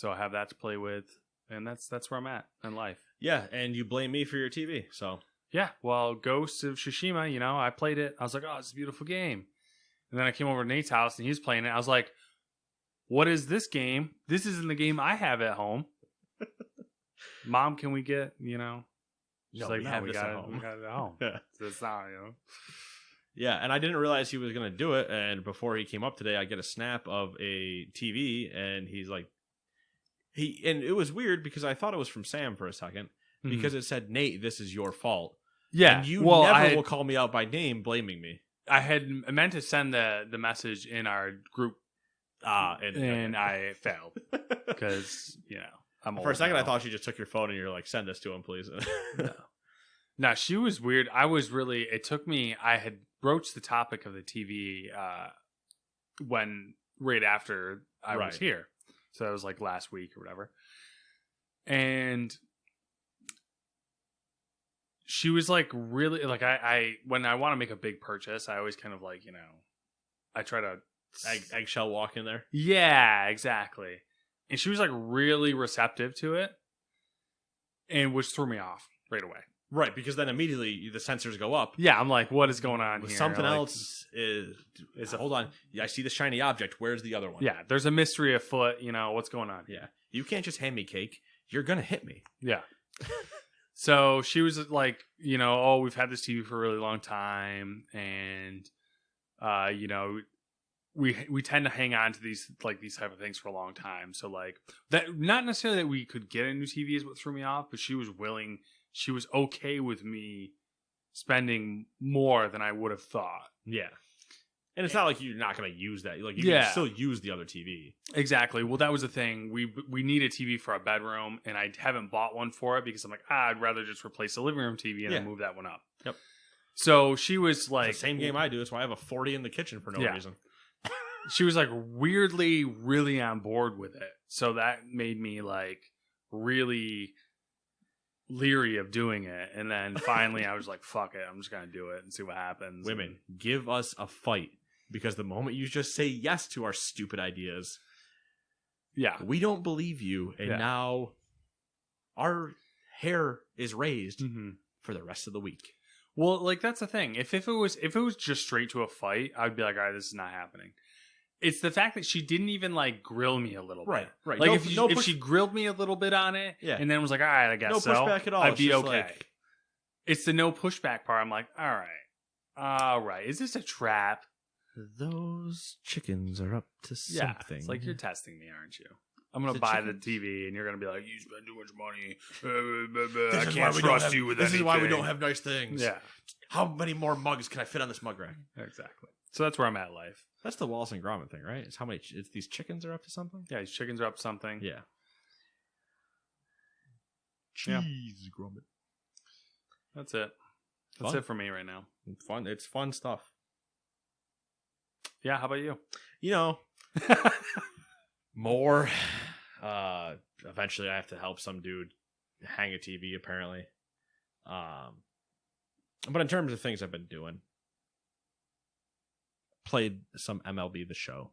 I have that to play with, and that's where I'm at in life. Yeah, and you blame me for your TV. So yeah, well, Ghosts of Tsushima, I played it. I was like, oh, it's a beautiful game. And then I came over to Nate's house and he was playing it. I was like, what is this game? This isn't the game I have at home. Mom, can we get, She's no, like, we got it at home. Yeah. So it's not, Yeah, and I didn't realize he was going to do it. And before he came up today, I get a snap of a TV and he's like, And it was weird because I thought it was from Sam for a second because it said, Nate, this is your fault. Yeah. And you never will call me out by name blaming me. I had meant to send the message in our group, and I failed because, I'm old for a second now. I thought you just took your phone and you're like, send this to him, please. No, she was weird. It took me, I had broached the topic of the TV right after I was here. So that was like last week or whatever. And she was like really like I when I want to make a big purchase, I always kind of like, I try to eggshell walk in there. Yeah, exactly. And she was like really receptive to it, and which threw me off right away. Right, because then immediately the sensors go up. Yeah, I'm like, what is going on here? Something else is hold on. I see the shiny object. Where's the other one? Yeah, there's a mystery afoot. What's going on? Yeah, you can't just hand me cake. You're gonna hit me. Yeah. So she was like, we've had this TV for a really long time, and we tend to hang on to these type of things for a long time. So like that, not necessarily that we could get a new TV is what threw me off, but she was willing. She was okay with me spending more than I would have thought. Yeah. And it's not like you're not going to use that. Like, you can still use the other TV. Exactly. Well, that was the thing. We need a TV for our bedroom, and I haven't bought one for it because I'm like, I'd rather just replace the living room TV and then move that one up. Yep. So she was like... It's the same game I do. That's why I have a 40 in the kitchen for no reason. She was like weirdly, really on board with it. So that made me like really... leery of doing it, and then finally I was like, fuck it, I'm just gonna do it and see what happens. Women, give us a fight, because the moment you just say yes to our stupid ideas, we don't believe you, and now our hair is raised for the rest of the week. Well, like that's the thing. If it was just straight to a fight, I'd be like, all right, this is not happening. It's the fact that she didn't even like grill me a little bit. Right. Like if she grilled me a little bit on it, and then was like, all right, I guess no pushback at all. I'd be okay. Like... It's the no pushback part. I'm like, all right. Is this a trap? Those chickens are up to something. It's like, you're testing me, aren't you? I'm gonna buy the TV, and you're gonna be like, you spend too much money. I can't trust you with anything. This is why we don't have nice things. Yeah. How many more mugs can I fit on this mug rack? Exactly. So that's where I'm at in life. That's the Wallace and Gromit thing, right? It's how many these chickens are up to something? Yeah, these chickens are up to something. Yeah. Cheese Gromit. That's it. That's it for me right now. It's fun stuff. Yeah, how about you? More. Eventually I have to help some dude hang a TV, apparently. But in terms of things I've been doing, played some MLB The Show.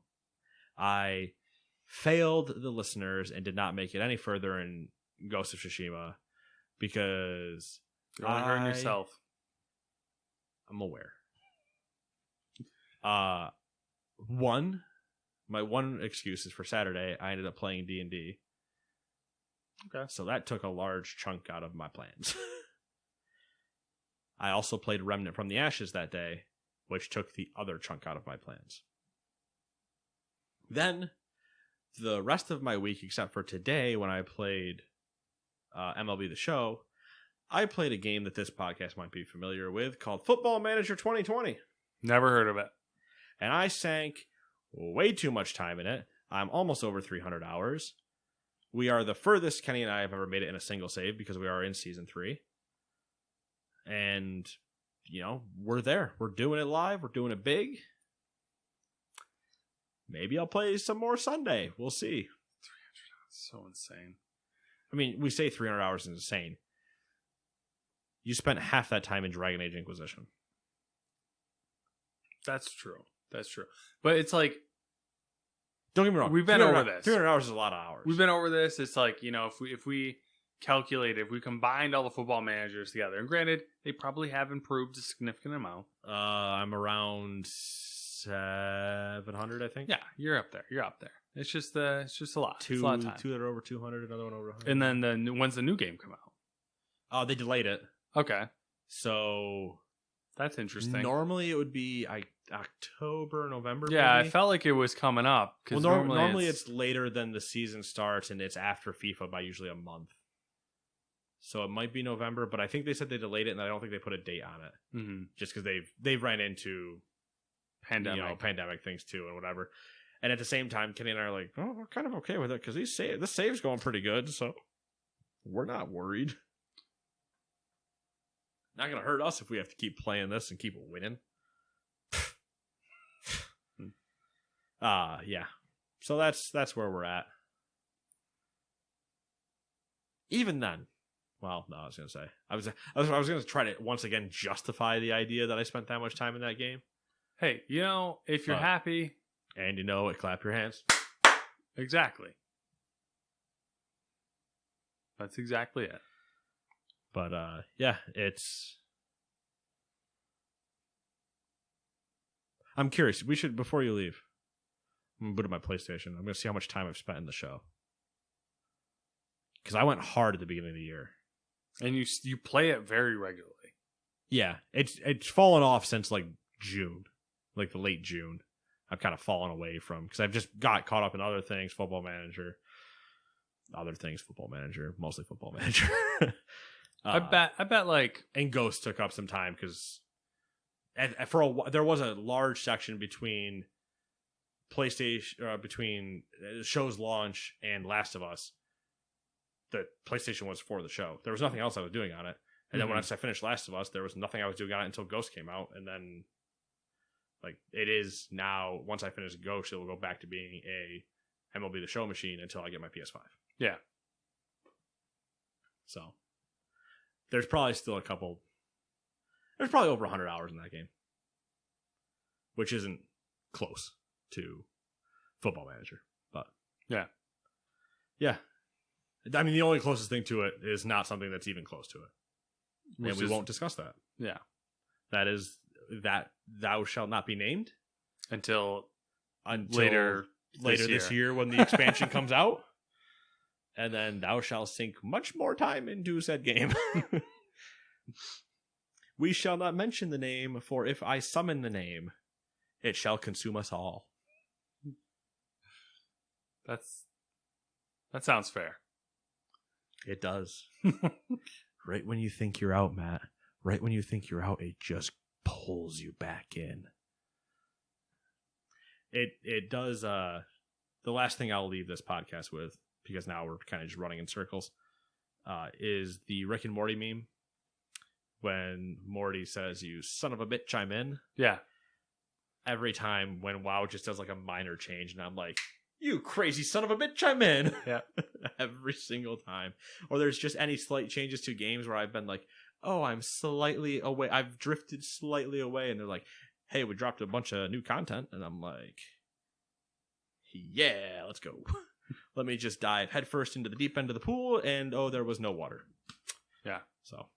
I failed the listeners and did not make it any further in Ghosts of Tsushima because you're only hurting yourself. I'm aware. My one excuse is for Saturday, I ended up playing D&D. Okay. So that took a large chunk out of my plans. I also played Remnant from the Ashes that day, which took the other chunk out of my plans. Then, the rest of my week, except for today when I played MLB The Show, I played a game that this podcast might be familiar with called Football Manager 2020. Never heard of it. And I sank way too much time in it. I'm almost over 300 hours. We are the furthest Kenny and I have ever made it in a single save because we are in Season 3. And, we're there. We're doing it live. We're doing it big. Maybe I'll play some more Sunday. We'll see. 300 hours. So insane. I mean, we say 300 hours is insane. You spent half that time in Dragon Age Inquisition. That's true. But it's like... Don't get me wrong. We've been over this. 300 hours is a lot of hours. We've been over this. It's like, if we calculate, if we combined all the football managers together, and granted, they probably have improved a significant amount. I'm around 700, I think. Yeah, you're up there. It's just a lot. It's a lot of time. Two that are over 200, another one over 100. And then when's the new game come out? Oh, they delayed it. Okay. So that's interesting. Normally it would be, I October, November. Yeah, maybe? I felt like it was coming up. Well, Because normally it's later than the season starts, and it's after FIFA by usually a month. So it might be November, but I think they said they delayed it, and I don't think they put a date on it. Mm-hmm. Just because they've ran into pandemic things too, and whatever. And at the same time, Kenny and I are like, oh, we're kind of okay with it because this save's going pretty good, so we're not worried. Not gonna hurt us if we have to keep playing this and keep winning. Yeah. So that's where we're at. Even then, well, no, I was gonna say I was gonna try to once again justify the idea that I spent that much time in that game. Hey, if you're happy, and clap your hands. Exactly. That's exactly it. But yeah, I'm curious. We should, before you leave, I'm gonna boot up my PlayStation. I'm gonna see how much time I've spent in the show. Because I went hard at the beginning of the year. And you play it very regularly. Yeah. It's fallen off since like June. Like the late June. I've kind of fallen away from, because I've just got caught up in other things, Football Manager. Mostly Football Manager. I bet like, and Ghost took up some time because for a while there was a large section between PlayStation, between the show's launch and Last of Us. The PlayStation was for the show. There was nothing else I was doing on it. And then once I finished Last of Us, there was nothing I was doing on it until Ghost came out. And then, like, it is now, once I finish Ghost, it will go back to being a MLB The Show machine until I get my PS5. Yeah. So, there's probably still there's probably over 100 hours in that game. Which isn't close to Football Manager. But, yeah. Yeah. I mean, the only closest thing to it is not something that's even close to it. And we won't discuss that. Yeah. That is that thou shalt not be named until later this year when the expansion comes out. And then thou shalt sink much more time into said game. We shall not mention the name, for if I summon the name, it shall consume us all. That sounds fair. It does. Right when you think you're out, Matt. Right when you think you're out, it just pulls you back in. It does. The last thing I'll leave this podcast with, because now we're kind of just running in circles, is the Rick and Morty meme. When Morty says, "You son of a bitch, I'm in." Yeah. Every time when WoW just does like a minor change, and I'm like, "You crazy son of a bitch, I'm in." Yeah. Every single time. Or there's just any slight changes to games where I've been like, "Oh, I'm slightly away. I've drifted slightly away," and they're like, "Hey, we dropped a bunch of new content," and I'm like, "Yeah, let's go." Let me just dive headfirst into the deep end of the pool, and oh, there was no water. Yeah. So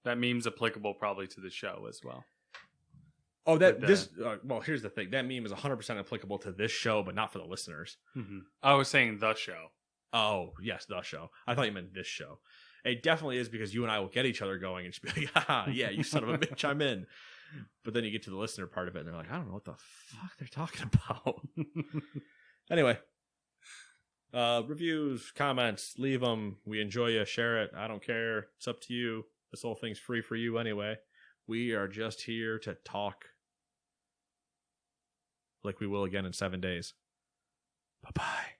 that meme's applicable probably to the show as well. Oh, well, here's the thing. That meme is 100% applicable to this show, but not for the listeners. Mm-hmm. I was saying the show. Oh, yes, the show. I thought you meant this show. It definitely is, because you and I will get each other going and just be like, "Haha, yeah, you son of a bitch, I'm in." But then you get to the listener part of it, and they're like, "I don't know what the fuck they're talking about." Anyway, reviews, comments, leave them. We enjoy you. Share it. I don't care. It's up to you. This whole thing's free for you anyway. We are just here to talk like we will again in 7 days. Bye-bye.